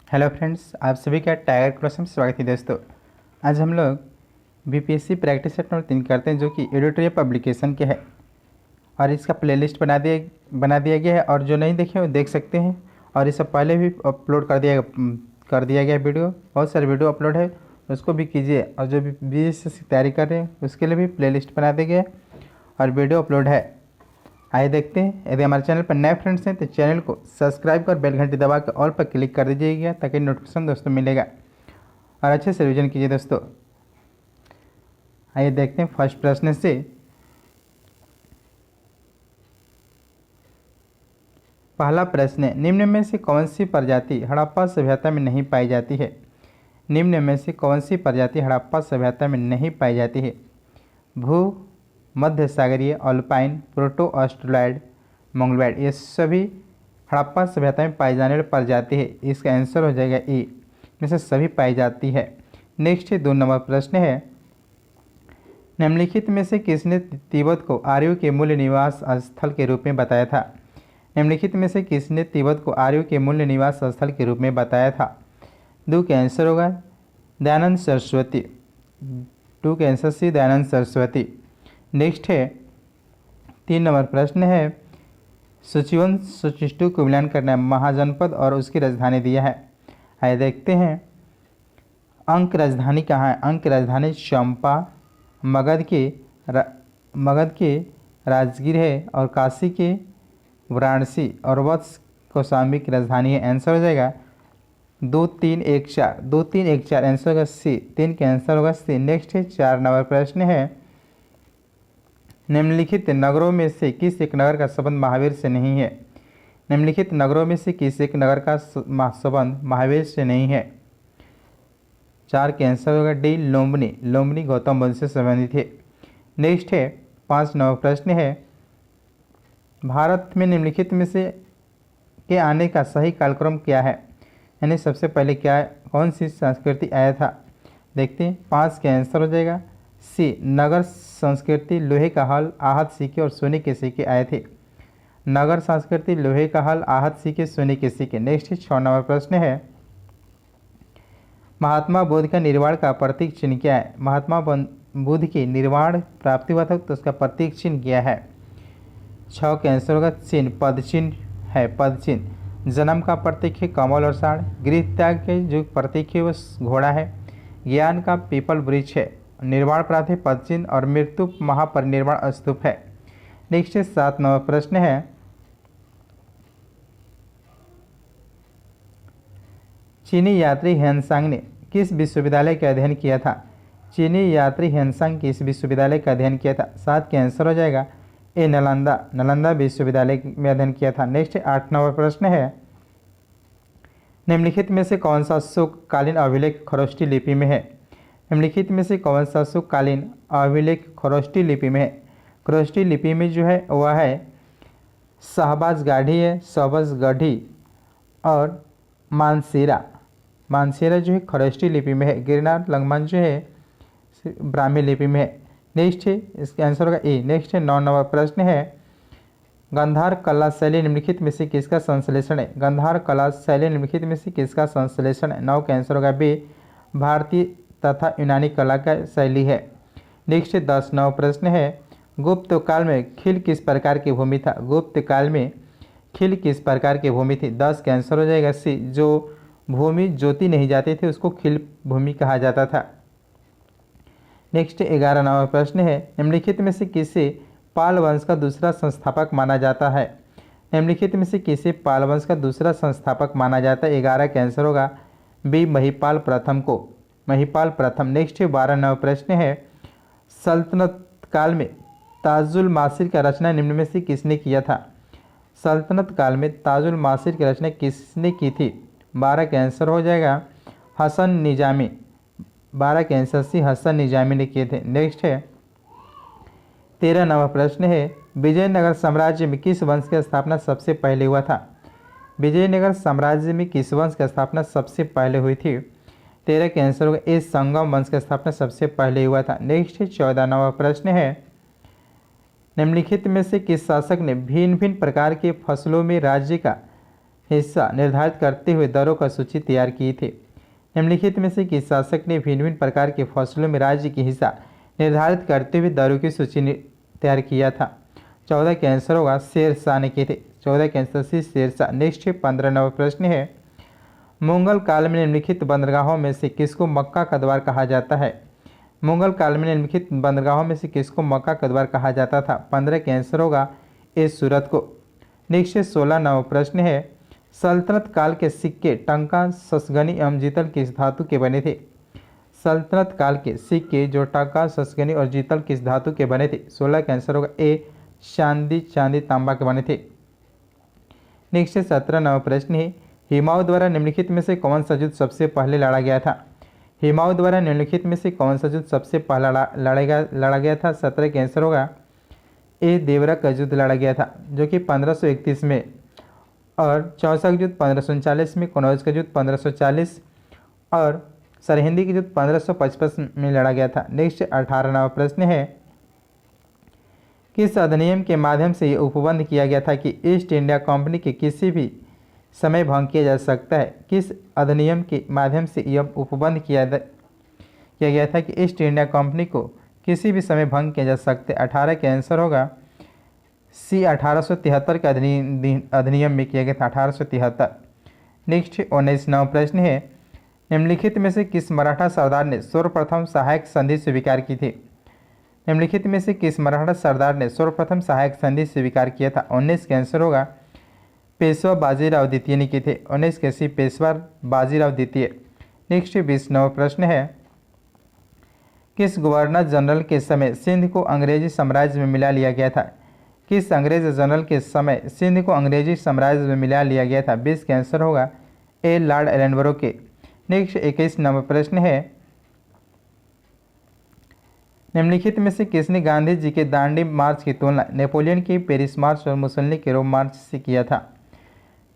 Hello friends, आप सभी का टाइगर क्लास में स्वागत है दोस्तों। आज हम लोग बीपीएससी प्रैक्टिस सेट नंबर 3 करते हैं, जो कि एडिटोरियल पब्लिकेशन के है और इसका प्लेलिस्ट बना दिया गया है। और जो नहीं देखे वो देख सकते हैं। और इससे पहले भी अपलोड कर दिया गया वीडियो, बहुत सारे वीडियो अपलोड है, उसको भी कीजिए। और जो भी बीएससी की तैयारी कर रहे हैं उसके लिए भी प्लेलिस्ट बना दिया गया है और वीडियो अपलोड है। आइए देखते हैं। यदि हमारे चैनल पर नए फ्रेंड्स हैं तो चैनल को सब्सक्राइब कर बेल घंटी दबा कर ऑल पर क्लिक कर दीजिएगा, ताकि नोटिफिकेशन दोस्तों मिलेगा। और अच्छे से रिवीजन कीजिए दोस्तों। आइए देखते हैं फर्स्ट प्रश्न से। पहला प्रश्न है, निम्न में से कौन सी प्रजाति हड़प्पा सभ्यता में नहीं पाई जाती है? निम्न में से कौन सी प्रजाति हड़प्पा सभ्यता में नहीं पाई जाती है? भू मध्य सागरीय, अल्पाइन, प्रोटो ऑस्ट्रेलॉइड, मंगलवाइड, ये सभी हड़प्पा सभ्यता में पाई जाने वाली प्रजाति है। इसका आंसर हो जाएगा ए, में से सभी पाई जाती है। नेक्स्ट 2 नंबर प्रश्न है, निम्नलिखित में से किसने तिब्बत को आर्यों के मूल निवास स्थल के रूप में बताया था? निम्नलिखित में से किसने तिब्बत को आर्यों के मूल निवास स्थल के रूप में बताया था? 2 का आंसर होगा दयानंद सरस्वती। 2 का answer C, Dayanand Saraswati. Next है 3 नंबर प्रश्न है, सूचीवंश सूचिष्टु को मिलान करना महाजनपद और उसकी राजधानी दिया है। आइए देखते हैं। अंक राजधानी कहाँ है? अंक राजधानी चंपा, मगध के राजगीर है, और काशी के वाराणसी, और वत्स कौशाम्बी की राजधानी है। आंसर हो जाएगा 2, 3, 1, 4। 2, 3, 1, 4 आंसर होगा सी। 3 का आंसर होगा सी। नेक्स्ट है 4 नंबर प्रश्न है, निम्नलिखित नगरों में से किस एक नगर का संबंध महावीर से नहीं है? निम्नलिखित नगरों में से किस एक नगर का संबंध महावीर से नहीं है? 4 के आंसर होगा डी, लुम्बिनी। लुम्बिनी गौतम बुद्ध से संबंधित है। नेक्स्ट है 5 नंबर प्रश्न है, भारत में निम्नलिखित में से के आने का सही कालक्रम क्या है? यानी सबसे पहले कौन सी संस्कृति आया था? देखते हैं। 5 के आंसर हो जाएगा सी, नगर संस्कृति, लोहे का हल, आहत सिक्के और सोने के सिक्के आए थे। नगर संस्कृति, लोहे का हल, आहत सिक्के, सोने के सिक्के। नेक्स्ट 6 नंबर प्रश्न है, महात्मा बुद्ध का निर्वाण का प्रतीक चिन्ह क्या है? महात्मा बुद्ध की निर्वाण प्राप्ति हुआ था तो उसका प्रतीक चिन्ह क्या है? 6 का आंसर होगा चिन्ह, पद चिन्ह है, पद चिन्ह। जन्म का प्रतीक है कमल और साढ़, गृह त्याग के जो प्रतीक है वो घोड़ा है, ज्ञान का पीपल वृक्ष है, निर्वाण प्राप्त है पद चिन्ह, और मृत्यु महापरिनिर्वाण स्तूप है। नेक्स्ट 7 नंबर प्रश्न है, चीनी यात्री ह्वेनसांग ने किस विश्वविद्यालय का अध्ययन किया था? चीनी यात्री ह्वेनसांग किस विश्वविद्यालय का अध्ययन किया था? 7 के आंसर हो जाएगा ए, नालंदा विश्वविद्यालय में अध्ययन किया था। नेक्स्ट 8 नंबर प्रश्न है, निम्नलिखित में से कौन सा शुककालीन अभिलेख खरोष्टी लिपि में है? निम्नलिखित में से कौन सा शुककालीन अभिलेख खरोष्टी लिपि में है? खरोष्टी लिपि में जो है वह है शाहबाज गाढ़ी है, शहबाज गढ़ी, और मानसेरा जो है खरोष्टी लिपि में है। गिरनार लंगमन जो है ब्राह्मी लिपि में है। नेक्स्ट है, इसका आंसर होगा ए। नेक्स्ट है 9 नंबर प्रश्न है, गांधार कला शैली निम्नलिखित में से किसका संश्लेषण है? गांधार कला शैली निम्नलिखित में से किसका संश्लेषण है? 9 का आंसर होगा बी, भारतीय तथा यूनानी कला का शैली है। नेक्स्ट 10 नंबर प्रश्न है, गुप्त काल में खिल किस प्रकार की भूमि था? गुप्त काल में खिल किस प्रकार की भूमि थी? 10 का आंसर हो जाएगा सी, जो भूमि जोती नहीं जाती थी उसको खिल भूमि कहा जाता था। नेक्स्ट 11 नंबर प्रश्न है, निम्नलिखित में से किसे पाल वंश का दूसरा संस्थापक माना जाता है? निम्नलिखित में से किसे पाल वंश का दूसरा संस्थापक माना जाता है? 11 का आंसर होगा बी, महिपाल प्रथम को, महिपाल प्रथम। नेक्स्ट 12 नंबर प्रश्न है, सल्तनत काल में ताजुल मासिर का रचना निम्न में से किसने किया था? सल्तनत काल में ताजुल मासिर की रचना किसने की थी? 12 का आंसर हो जाएगा हसन निजामी। 12 के आंसर सी, हसन निजामी ने किए थे। नेक्स्ट है 13 नंबर प्रश्न है, विजयनगर साम्राज्य में किस वंश की स्थापना सबसे पहले हुआ था? विजयनगर साम्राज्य में किस वंश की स्थापना सबसे पहले हुई थी? 13 के आंसर होगा ए, संगम वंश की स्थापना सबसे पहले हुआ था। नेक्स्ट 14 नंबर प्रश्न है, निम्नलिखित में से किस शासक ने भिन्न भिन्न प्रकार के फसलों में राज्य का हिस्सा निर्धारित करते हुए दरों का सूची तैयार की थी। निम्नलिखित में से किस शासक ने भिन्न भिन्न प्रकार के फसलों में राज्य की हिस्सा निर्धारित करते हुए दरों की सूची तैयार किया था? 14 के आंसर होगा शेर शाह ने किए थे। 14 के answer C Sher Shah. Next 15 number प्रश्न है, मुगल काल में निम्नलिखित बंदरगाहों में से किसको मक्का का द्वार कहा जाता है? मुगल काल में निम्नलिखित बंदरगाहों में से किसको मक्का का द्वार कहा जाता था? 15 के आंसर होगा ए सूरत को। नेक्स्ट 16 नंबर प्रश्न है, सल्तनत काल के सिक्के टंका, ससगनी एवं जीतल किस धातु के बने थे? सल्तनत काल के सिक्के जो टंका, ससगनी और जीतल किस धातु के बने थे? 16 का आंसर होगा ए चांदी तांबा के बने थे। नेक्स्ट 17 नंबर प्रश्न है, हुमायूं द्वारा निम्नलिखित में से कौन सा युद्ध सबसे पहले लड़ा गया था? हुमायूं द्वारा निम्नलिखित में से कौन सा युद्ध सबसे पहला लड़ा गया था? 17 का आंसर होगा ए देवरा का युद्ध लड़ा गया था, जो कि 1531 में, और चौसा का युद्ध 1539 में, कनौज का युद्ध 1540 और सरहिंदी का युद्ध 1555 में लड़ा गया था। नेक्स्ट 18 नंबर प्रश्न है, किस अधिनियम के माध्यम से ये उपबंध किया गया था कि ईस्ट इंडिया कंपनी के किसी भी समय भंग किया जा सकता है? किस अधिनियम के माध्यम से यह उपबंध किया गया था कि ईस्ट इंडिया कंपनी को किसी भी समय भंग किया जा सकता है? 18 के आंसर होगा सी 1873 के अधिनियम में किया गया था, 1873। नेक्स्ट 19 नंबर प्रश्न है, निम्नलिखित में से किस मराठा सरदार ने सर्वप्रथम सहायक संधि स्वीकार की थी? निम्नलिखित में से किस मराठा सरदार ने सर्वप्रथम सहायक संधि स्वीकार किया था? 19 के आंसर होगा पेशवा बाजीराव द्वितीय ने किए थे। 19 के सी पेशवा बाजीराव द्वितीय। नेक्स्ट 20 नंबर प्रश्न है, किस गवर्नर जनरल के समय सिंध को अंग्रेजी साम्राज्य में मिला लिया गया था? किस अंग्रेज जनरल के समय सिंध को अंग्रेजी साम्राज्य में मिला लिया गया था? 20 के आंसर होगा ए लॉर्ड एलनबरो के। नेक्स्ट 21 नंबर प्रश्न है, निम्नलिखित में से किसने गांधी जी के दांडी मार्च की तुलना नेपोलियन के पेरिस मार्च और मुसोलिनी के रोम मार्च से किया था?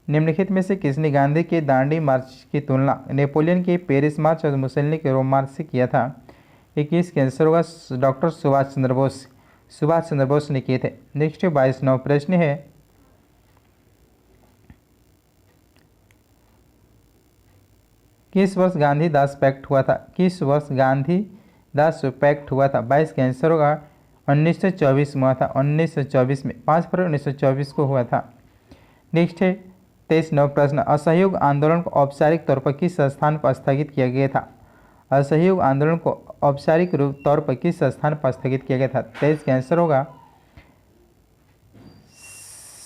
निम्नलिखित में से किसने गांधी के दांडी मार्च की तुलना नेपोलियन के पेरिस मार्च और मुसोलिनी के रोम मार्च से किया था? 21 के आंसर होगा डॉक्टर सुभाष चंद्र बोस। सुभाष चंद्र बोस ने किए थे। नेक्स्ट 22 नंबर प्रश्न है, किस वर्ष गांधी-दास पैक्ट हुआ था? किस वर्ष गांधी-दास पैक्ट हुआ था? 22 का आंसर होगा 1924 में हुआ था। 1924 में 5 फरवरी 1924 को हुआ था। नेक्स्ट है 23 नंबर प्रश्न, असहयोग आंदोलन को औपचारिक तौर पर किस स्थान पर स्थगित किया गया था? असहयोग आंदोलन को औपचारिक तौर पर किस स्थान पर स्थगित किया गया था? 23 का आंसर होगा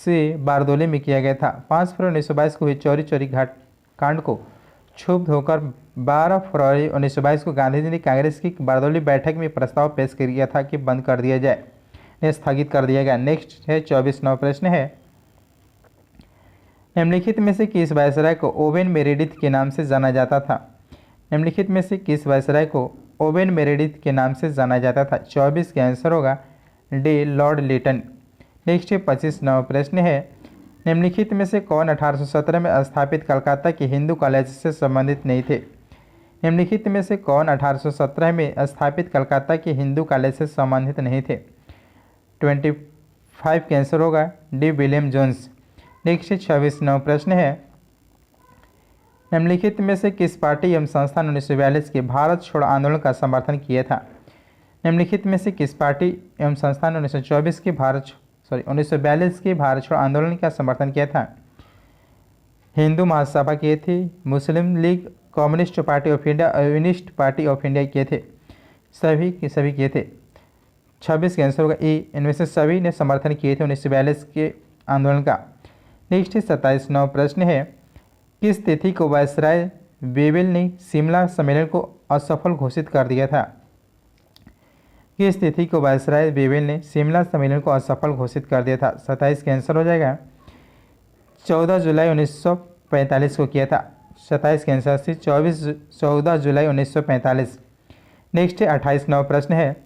से बारदोली में किया गया था। 5 फरवरी 1922 को हुई चौरी चौरी घाट कांड को क्षुब्ध होकर 12 फरवरी 1922 को गांधी जी ने कांग्रेस की बारदोली बैठक में प्रस्ताव पेश किया था कि बंद कर दिया जाए, ने स्थगित कर दिया गया। नेक्स्ट है 24 नंबर प्रश्न है, निम्नलिखित में से किस वायसराय को ओवेन मेरेडिथ के नाम से जाना जाता था? निम्नलिखित में से किस वायसराय को ओवेन मेरेडिथ के नाम से जाना जाता था? 24 का आंसर होगा डी लॉर्ड लिटन। नेक्स्ट 25 नंबर प्रश्न है, निम्नलिखित में से कौन 1817 में स्थापित कलकत्ता के हिंदू कॉलेज से संबंधित नहीं थे? निम्नलिखित में से कौन 1817 में स्थापित कलकत्ता के हिंदू कॉलेज से संबंधित नहीं थे? 25 का आंसर होगा डी विलियम जोन्स। नेक्स्ट 26 नंबर प्रश्न है, निम्नलिखित में से किस पार्टी एवं संस्थान 1942 के भारत छोड़ो आंदोलन का समर्थन किया था? निम्नलिखित में से किस पार्टी एवं संस्थान 1942 के 1942 के भारत छोड़ो आंदोलन का समर्थन किया था? हिंदू महासभा किए थे, Muslim League, Communist Party of India, Unionist Party of India किए थे, सभी किए थे। 26 का आंसर होगा ए, इनमें से सभी ने समर्थन किए थे 1942 के आंदोलन का। नेक्स्ट 27 नंबर प्रश्न है, किस तिथि को वायसराय वेवेल ने शिमला सम्मेलन को असफल घोषित कर दिया था? किस तिथि को वायसराय वेवेल ने शिमला सम्मेलन को असफल घोषित कर दिया था? 27 का आंसर हो जाएगा 14 जुलाई 1945 को किया था। 27 का आंसर से 14 जुलाई 1945। नेक्स्ट 28 नंबर प्रश्न है,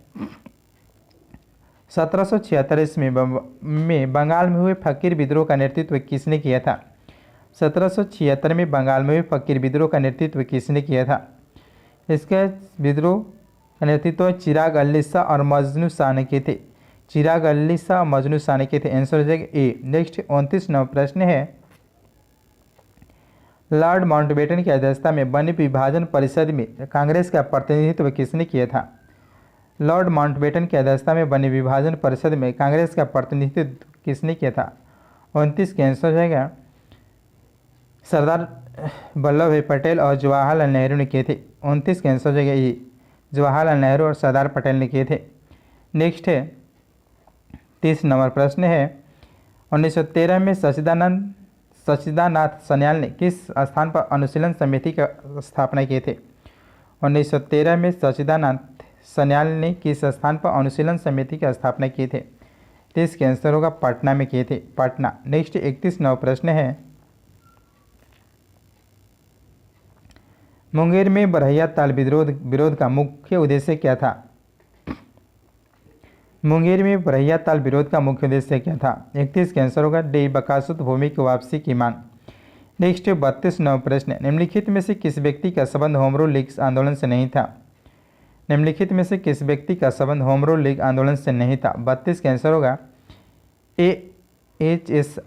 1776 में बंगाल में हुए फकीर विद्रोह का नेतृत्व किसने किया था? 1776 में बंगाल में हुए फकीर विद्रोह का नेतृत्व किसने किया था? इसका विद्रोह का नेतृत्व चिराग अली शाह और मजनू शाह ने किए थे। चिराग अली शाह और मजनू शाह ने किए थे। आंसर हो जाएगा ए। नेक्स्ट 29 नंबर प्रश्न है, लॉर्ड माउंटबेटन की अध्यक्षता में बनी विभाजन परिषद में कांग्रेस का प्रतिनिधित्व किसने किया था? लॉर्ड माउंटबेटन की अध्यक्षता में बनी विभाजन परिषद में कांग्रेस का प्रतिनिधित्व किसने किया था? 29 का आंसर हो जाएगा सरदार वल्लभ भाई पटेल और जवाहरलाल नेहरू ने किए थे। 29 का आंसर हो जाएगा ये जवाहरलाल नेहरू और सरदार पटेल ने किए थे। नेक्स्ट है 30 नंबर प्रश्न है 1913 में सच्चिदानाथ सन्याल ने किस स्थान पर अनुशीलन समिति का स्थापना किए थे? 1913 में सच्चिदानंद सन्याल ने किस स्थान पर अनुशीलन समिति की स्थापना की थे? 30 का आंसर होगा पटना में किए थे, पटना। नेक्स्ट 31 नौ प्रश्न है मुंगेर में बरहिया ताल विरोध का मुख्य उद्देश्य क्या था? मुंगेर में बरहिया ताल विरोध का मुख्य उद्देश्य क्या था? 31 का आंसर होगा डी बकासुत भूमि की वापसी की मांग। नेक्स्ट 32 नौ प्रश्न निम्नलिखित में से किस व्यक्ति का संबंध होम रूल लीग आंदोलन से नहीं था? निम्नलिखित में से किस व्यक्ति का संबंध होम रूल लीग आंदोलन से नहीं था? 32 का आंसर होगा एच.एस.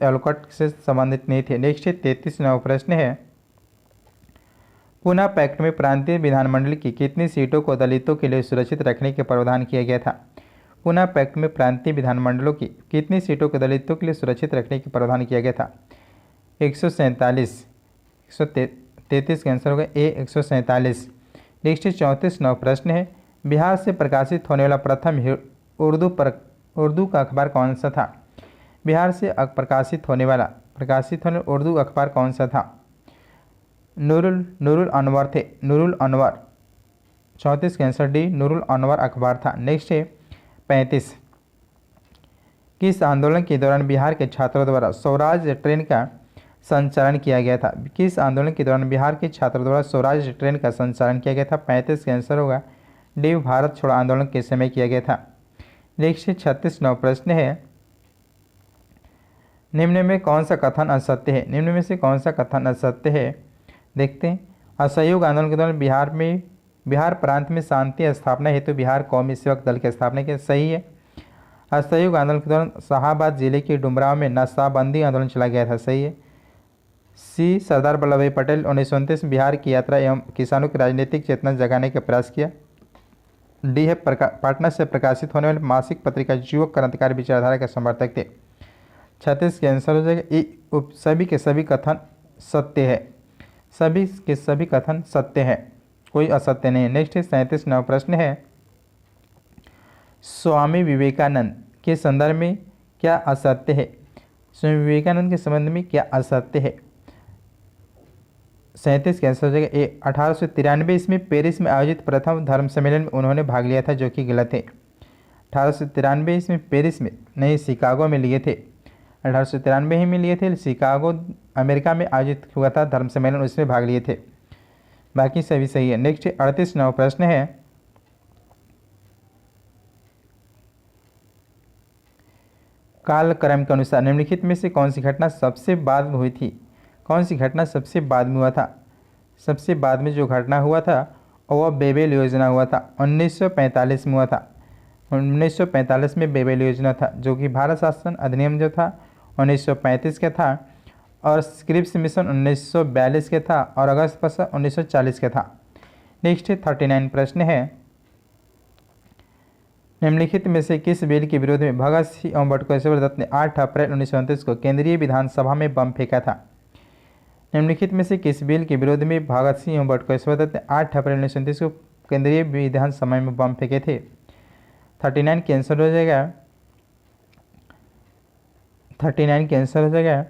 ऑलकॉट से संबंधित नहीं थे। नेक्स्ट 33 नौ प्रश्न है पूना पैक्ट में प्रांतीय विधानमंडल की कितनी सीटों को दलितों के लिए सुरक्षित रखने का प्रावधान किया गया था? पूना पैक्ट में प्रांतीय विधानमंडलों की कितनी सीटों को दलितों के लिए सुरक्षित रखने का प्रावधान किया गया था? 147। 133 का आंसर होगा ए 147। नेक्स्ट 34 नौ प्रश्न है बिहार से प्रकाशित होने वाला प्रथम उर्दू का अखबार कौन सा था? बिहार से प्रकाशित होने उर्दू अखबार कौन सा था? नूरुल अनवर थे, नूरुल अनवर। 34 का आंसर डी नूरुल अनवर अखबार था। नेक्स्ट है 35 किस आंदोलन के दौरान बिहार के छात्रों द्वारा स्वराज ट्रेन का संचालन किया गया था? किस आंदोलन के दौरान बिहार के छात्रों द्वारा स्वराज ट्रेन का संचालन किया गया था? 35 का आंसर होगा डी भारत छोड़ो आंदोलन के समय किया गया था। नेक्स्ट 36 नौ प्रश्न है निम्न में कौन सा कथन असत्य है? निम्न में से कौन सा कथन असत्य है? देखते हैं। असहयोग आंदोलन के दौरान बिहार प्रांत में शांति स्थापना हेतु बिहार कौमी सेवक दल की स्थापना की सही है। असहयोग आंदोलन के दौरान शाहाबाद जिले के डुमराव में नशाबंदी आंदोलन चला गया था, सही है। सी सरदार वल्लभ भाई पटेल 1929 बिहार की यात्रा एवं किसानों की राजनीतिक चेतना जगाने का प्रयास किया। डी है पटना से प्रकाशित होने वाली मासिक पत्रिका युवक क्रांतिकारी विचारधारा के समर्थक थे। 36 के आंसर हो जाएगा ई सभी के सभी कथन सत्य है, सभी के सभी कथन सत्य है, कोई असत्य नहीं है। नेक्स्ट 37 नौ प्रश्न है स्वामी विवेकानंद के संदर्भ में क्या असत्य है? स्वामी विवेकानंद के संबंध में क्या असत्य है? 37 का आंसर हो जाएगा ए 1893 इसमें पेरिस में आयोजित प्रथम धर्म सम्मेलन में उन्होंने भाग लिया था, जो कि गलत है। 1893 इसमें पेरिस में नहीं शिकागो में लिए थे, 1893 ही में लिए थे। शिकागो अमेरिका में आयोजित हुआ था धर्म सम्मेलन, उसमें भाग लिए थे, बाकी सभी सही है। नेक्स्ट 38 नौ प्रश्न है कालक्रम के अनुसार निम्नलिखित में से कौन सी घटना सबसे बाद में हुई थी? कौन सी घटना सबसे बाद में हुआ था? सबसे बाद में जो घटना हुआ था वह बेबेल योजना हुआ था, 1945 में हुआ था। 1945 में बेबेल योजना था, जो कि भारत शासन अधिनियम जो था 1935 का था, और स्क्रिप्स मिशन 1942 का था, और अगस्त पसा 1940 का था। नेक्स्ट 39 प्रश्न है निम्नलिखित में से किस बिल के विरोध में भगत सिंह एवं बटुकेश्वर दत्त ने 8 अप्रैल 1929 को केंद्रीय विधानसभा में बम फेंका था? निम्नलिखित में से किस बिल के विरोध में भगत सिंह एवं बटुकेश्वर दत्त ने 8 अप्रैल 1929 को केंद्रीय विधानसभा में बम फेंके थे? 39 के आंसर हो जाएगा 39 के आंसर हो जाएगा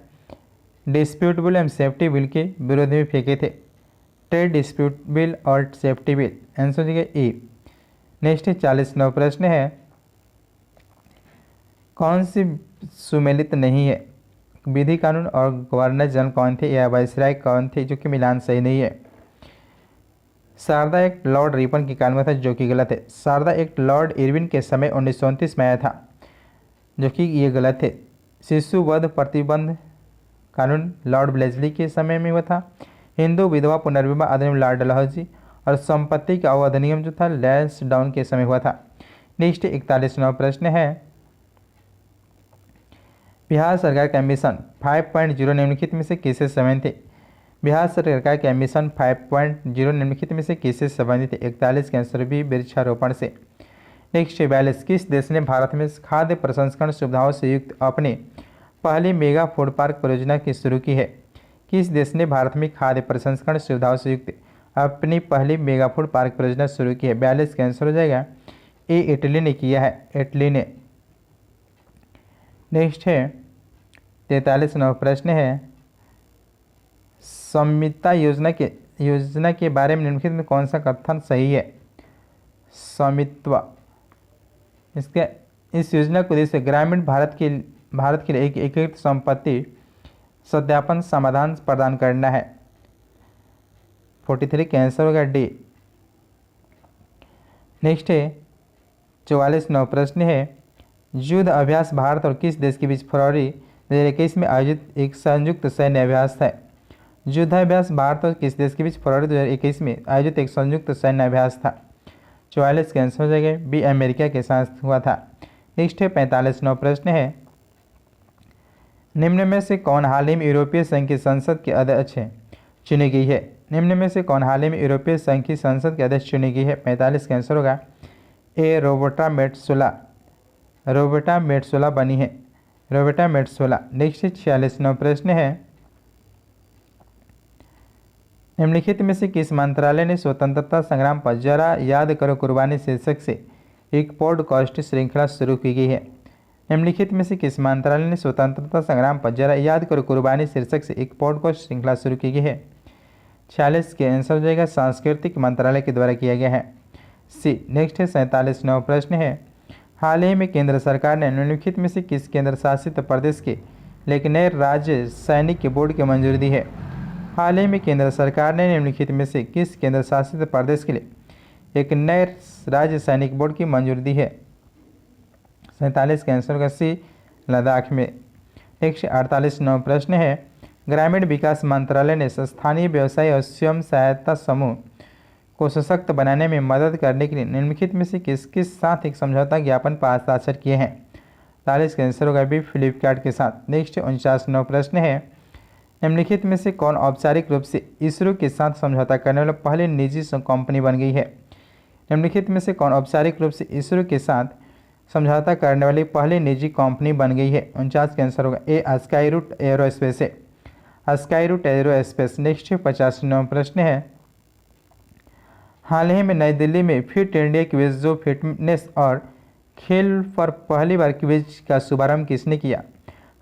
डिस्प्यूट बिल एवं सेफ्टी बिल के विरोध में फेंके थे, ट्रेड डिस्प्यूट बिल और सेफ्टी बिल। आंसर हो जाएगा ए। नेक्स्ट 40 नौ प्रश्न है कौन सी सुमेलित नहीं है? विधि कानून और गवर्नर जनरल कौन थे या वायसराय कौन थे, जो कि मिलान सही नहीं है। शारदा एक्ट लॉर्ड रिपन के काल में था, जो कि गलत है। शारदा एक्ट लॉर्ड इरविन के समय 1929 में आया था, जो कि ये गलत है। शिशु वध प्रतिबंध कानून लॉर्ड ब्लेजली के समय में हुआ था। हिंदू विधवा पुनर्विवाह अधिनियम लॉर्ड डलहौजी, और संपत्ति का अधिनियम जो था लैंसडाउन के समय हुआ था। नेक्स्ट 41 नौ प्रश्न है बिहार सरकार का मिशन 5.0 निम्नलिखित में से किससे संबंधित है? बिहार सरकार का मिशन 5.0 निम्नलिखित में से किससे संबंधित है? 41 के आंसर भी वृक्षारोपण से। नेक्स्ट 42, किस देश ने भारत में खाद्य प्रसंस्करण सुविधाओं से युक्त अपनी पहली मेगा फूड पार्क परियोजना की शुरू की है? किस देश ने भारत में खाद्य प्रसंस्करण सुविधाओं से युक्त अपनी पहली मेगा फूड पार्क परियोजना शुरू की है? 42 का आंसर हो जाएगा ए, इटली ने किया है, इटली ने। नेक्स्ट है 43 नंबर प्रश्न है, स्वामित्व योजना के बारे में निम्नलिखित में कौन सा कथन सही है? स्वामित्व, इसके इस योजना को उद्देश्य ग्रामीण भारत के लिए एक एकीकृत संपत्ति सत्यापन समाधान प्रदान करना है। 43 का आंसर होगा डी। नेक्स्ट है 44 नंबर प्रश्न है, युद्ध अभ्यास भारत और किस देश के बीच फरवरी 2021 में आयोजित एक संयुक्त सैन्य अभ्यास है? युद्धाभ्यास भारत और किस देश के बीच फरवरी 2021 में आयोजित एक संयुक्त सैन्य अभ्यास था? 44 का आंसर हो जाएगा बी, अमेरिका के साथ हुआ था। नेक्स्ट है 45 नंबर प्रश्न है, निम्न में से कौन हाल ही में यूरोपीय संघ की संसद के अध्यक्ष चुनी गई है? निम्न में से कौन हाल ही में यूरोपीय संघ की संसद के अध्यक्ष चुनी गई है? 45 का आंसर होगा ए, रोबर्टा मेट्सोला। रोबर्टा मेट्सोला बनी है, रोबर्टा मेट्सोला। नेक्स्ट 46 नंबर प्रश्न है, निम्नलिखित में से किस मंत्रालय ने स्वतंत्रता संग्राम पर जरा याद करो कुर्बानी शीर्षक से एक पॉडकास्ट श्रृंखला शुरू की गई है? निम्नलिखित में से किस मंत्रालय ने स्वतंत्रता संग्राम पर जरा याद करो कुर्बानी शीर्षक से एक पॉडकास्ट श्रृंखला शुरू की गई है? 46 के आंसर हो जाएगा सांस्कृतिक मंत्रालय के द्वारा किया गया है, सी। नेक्स्ट है 47 नंबर प्रश्न है, हाल ही में केंद्र सरकार ने निम्नलिखित में से किस केंद्र शासित प्रदेश के लिए एक नए राज्य सैनिक बोर्ड की मंजूरी दी है? हाल ही में केंद्र सरकार ने निम्नलिखित में से किस केंद्र शासित प्रदेश के लिए एक नए राज्य सैनिक बोर्ड की मंजूरी दी है? 47 का आंसर होगा सी, लद्दाख में। नेक्स्ट 48 नंबर प्रश्न है, ग्रामीण विकास मंत्रालय ने स्थानीय व्यवसाय और स्वयं सहायता समूह को सशक्त बनाने में मदद करने के लिए निम्नलिखित में से किसके साथ एक समझौता ज्ञापन पर हस्ताक्षर किए हैं? 40 का आंसर होगा बी, फ्लिपकार्ट के साथ। नेक्स्ट 49 नंबर प्रश्न है, निम्नलिखित में से कौन औपचारिक रूप से इसरो के साथ समझौता करने वाला पहली निजी कंपनी बन गई है? निम्नलिखित में से कौन औपचारिक रूप से इसरो के साथ समझौता करने वाली पहली निजी कंपनी बन गई है? 49 का आंसर होगा ए, स्काईरूट एरोस्पेस है, स्काईरूट एरोस्पेस। नेक्स्ट 50 नंबर प्रश्न है, हाल ही में नई दिल्ली में फिट इंडिया क्विज जो फिटनेस और खेल पर पहली बार क्विज का शुभारंभ किसने किया?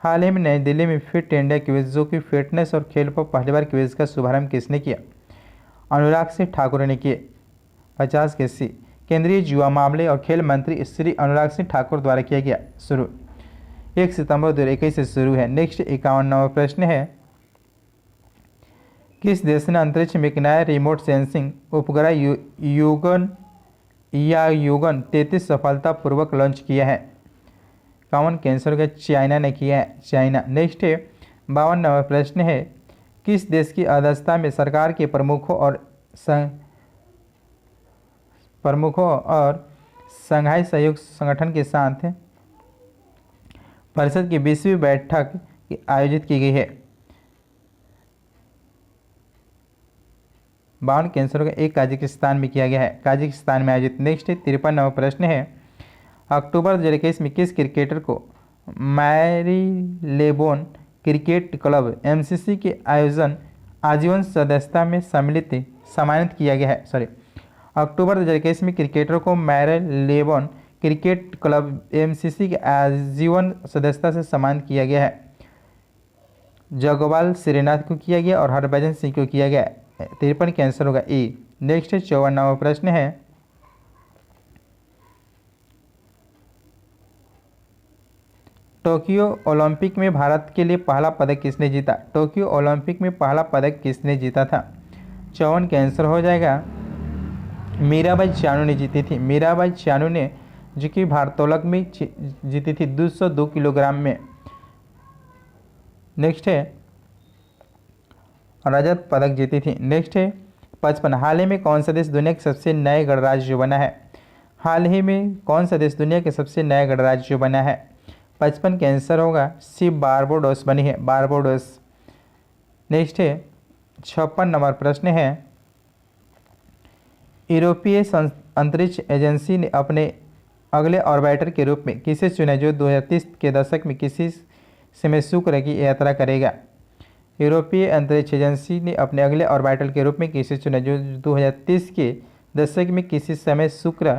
हाल ही में नई दिल्ली में फिट इंडिया क्विज जो कि फिटनेस और खेल पर पहली बार क्विज का शुभारंभ किसने किया? अनुराग सिंह ठाकुर ने किए। 50 के सी, केंद्रीय युवा मामले और खेल मंत्री श्री अनुराग सिंह ठाकुर द्वारा किया गया शुरू, 1 सितंबर 2021 से शुरू है। नेक्स्ट 51 नंबर प्रश्न है, किस देश ने अंतरिक्ष में एक नया रिमोट सेंसिंग उपग्रह युगन 33 सफलतापूर्वक लॉन्च किया है? कॉमन कैंसर का चाइना ने किया है, चाइना। नेक्स्ट 52 नंबर प्रश्न है, किस देश की अध्यक्षता में सरकार के प्रमुखों और संघाई सहयोग संगठन के साथ परिषद की 20वीं बैठक आयोजित की गई है? 52 कैंसर का एक काजाकिस्तान में किया गया है, काजाकिस्तान में आयोजित। नेक्स्ट 53 नंबर प्रश्न है, अक्टूबर 2021 में किस क्रिकेटर को मैरीलेबोन क्रिकेट क्लब एमसीसी के आजीवन सदस्यता में सम्मानित किया गया है? अक्टूबर 2021 में क्रिकेटर को मैरीलेबोन क्रिकेट क्लब एमसीसी के आजीवन सदस्यता से सम्मानित किया गया है। जगपाल श्रीनाथ को किया गया और हरभजन सिंह को किया गया। 53 का आंसर होगा ए। नेक्स्ट 54 नंबर प्रश्न है, टोक्यो ओलंपिक में भारत के लिए पहला पदक किसने जीता? टोक्यो ओलंपिक में पहला पदक किसने जीता था? 54 का आंसर हो जाएगा मीराबाई चानू ने जीती थी। मीराबाई चानू ने जो कि भारोत्तोलक में जीती थी 202 किलोग्राम में। नेक्स्ट है रजत पदक जीती थी। नेक्स्ट है 55, हाल ही में कौन सा देश दुनिया के सबसे नए गणराज्य बना है? हाल ही में कौन सा देश दुनिया के सबसे नए गणराज्य बना है? 55 का आंसर होगा सी, बारबाडोस बनी है, बारबाडोस। नेक्स्ट है 56 नंबर प्रश्न है, यूरोपीय अंतरिक्ष एजेंसी ने अपने अगले ऑर्बिटर के रूप में किसे चुना जो 2030 के दशक में किसी समय शुक्र की यात्रा करेगा। यूरोपीय अंतरिक्ष एजेंसी ने अपने अगले ऑर्बिटर के रूप में किसे चुना जो 2030 के दशक में किसी समय शुक्र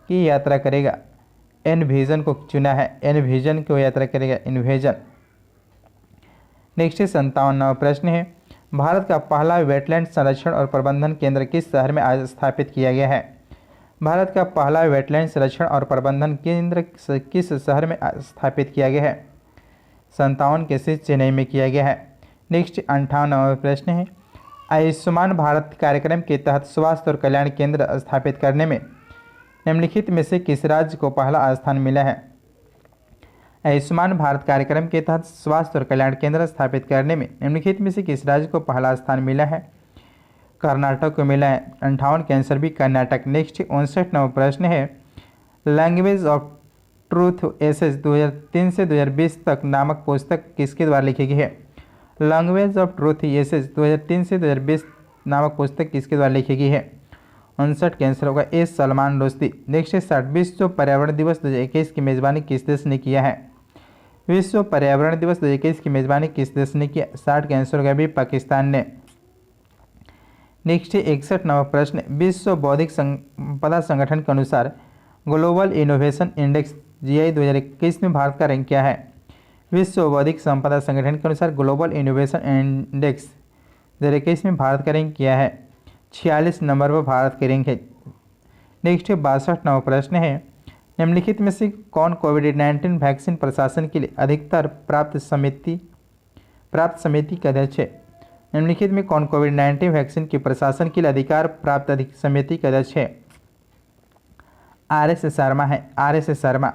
की यात्रा करेगा। एनविजन को चुना है, एनविजन को यात्रा करेगा, इन्वेजन। नेक्स्ट है 57वां प्रश्न है, भारत का पहला वेटलैंड संरक्षण और प्रबंधन केंद्र किस शहर में आज स्थापित किया गया है। भारत का पहला वेटलैंड संरक्षण और प्रबंधन केंद्र किस शहर में स्थापित किया गया है। 57 के से चेन्नई में किया गया है। नेक्स्ट 58वां प्रश्न है, आयुष्मान भारत कार्यक्रम के तहत स्वास्थ्य और कल्याण केंद्र स्थापित करने में निम्नलिखित में से किस राज्य को पहला स्थान मिला है। आयुष्मान भारत कार्यक्रम के तहत स्वास्थ्य और कल्याण केंद्र स्थापित करने में निम्नलिखित में से किस राज्य को पहला स्थान मिला है। कर्नाटक को मिला है। 58 का आंसर भी कर्नाटक। नेक्स्ट 59वां प्रश्न है, लैंग्वेज ऑफ ट्रूथ एसेज 2003 से 2020 तक नामक पुस्तक किसके द्वारा लिखी गई है। लैंग्वेज ऑफ ट्रूथ एसेज 2003 से 2020 नामक पुस्तक किसके द्वारा लिखी गई है। 59 का आंसर होगा ए, सलमान रुश्दी। नेक्स्ट है 60 विश्व पर्यावरण दिवस 2021 की मेजबानी किस देश ने किया है। विश्व पर्यावरण दिवस 2021 की मेजबानी किस देश ने किया। 60 का आंसर होगा भी पाकिस्तान ने। नेक्स्ट है 61वां प्रश्न, विश्व बौद्धिक संपदा संगठन के अनुसार ग्लोबल इनोवेशन इंडेक्स जीआई 2021 में भारत का रैंक क्या है। विश्व बौद्धिक संपदा संगठन के अनुसार ग्लोबल इनोवेशन इंडेक्स 2021 में भारत का रैंक क्या है। 46 नंबर पर भारत की रैंक है। नेक्स्ट है 62वां प्रश्न है, निम्नलिखित में से कौन कोविड-19 वैक्सीन प्रशासन के लिए अधिकतर प्राप्त समिति का अध्यक्ष है। निम्नलिखित में कौन कोविड-19 वैक्सीन के प्रशासन के लिए अधिकार प्राप्त समिति का अध्यक्ष है। RS शर्मा है, RS शर्मा।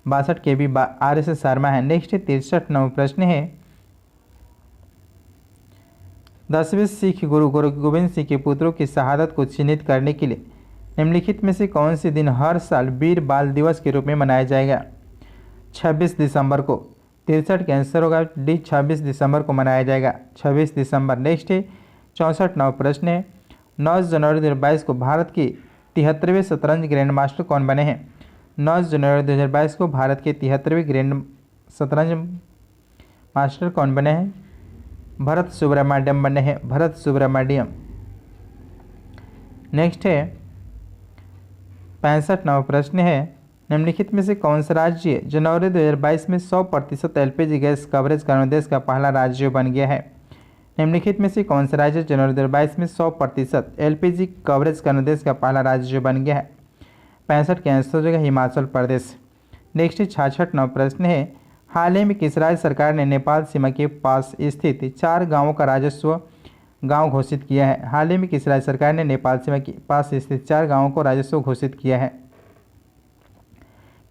62 के भी RS शर्मा है। नेक्स्ट 63वां प्रश्न है, 10वें सिख गुरु गोविंद सिंह के पुत्रों की शहादत को चिन्हित करने के लिए निम्नलिखित में से कौन से दिन हर साल वीर बाल दिवस के रूप में मनाया जाएगा। 26 दिसंबर को। 63 का आंसर होगा डी, 26 दिसंबर को मनाया जाएगा, 26 दिसंबर। नेक्स्ट है 64वां प्रश्न है, 9 जनवरी 2022 को भारत के 73वें शतरंज ग्रैंड मास्टर कौन बने हैं। 9 जनवरी 2022 को भारत के 73वें ग्रैंड शतरंज मास्टर कौन बने हैं। भरत सुब्रमण्यम बने हैं, भरत सुब्रमण्यम। नेक्स्ट है 65वां प्रश्न है, निम्नलिखित में से कौन सा राज्य जनवरी 2022 में 100% एलपीजी गैस कवरेज का देश का पहला राज्य बन गया है। निम्नलिखित में से कौन सा राज्य जनवरी 2022 में 100% एलपीजी कवरेज का देश का पहला राज्य बन गया है। 65 के आंसर हो जाएगा हिमाचल प्रदेश। नेक्स्ट 66वां प्रश्न है, हाल ही में किस राज्य सरकार ने नेपाल सीमा के पास स्थित 4 गाँवों का राजस्व गांव घोषित किया है। हाल ही में किस राज्य सरकार ने नेपाल सीमा के पास स्थित 4 गांवों को राजस्व घोषित किया है।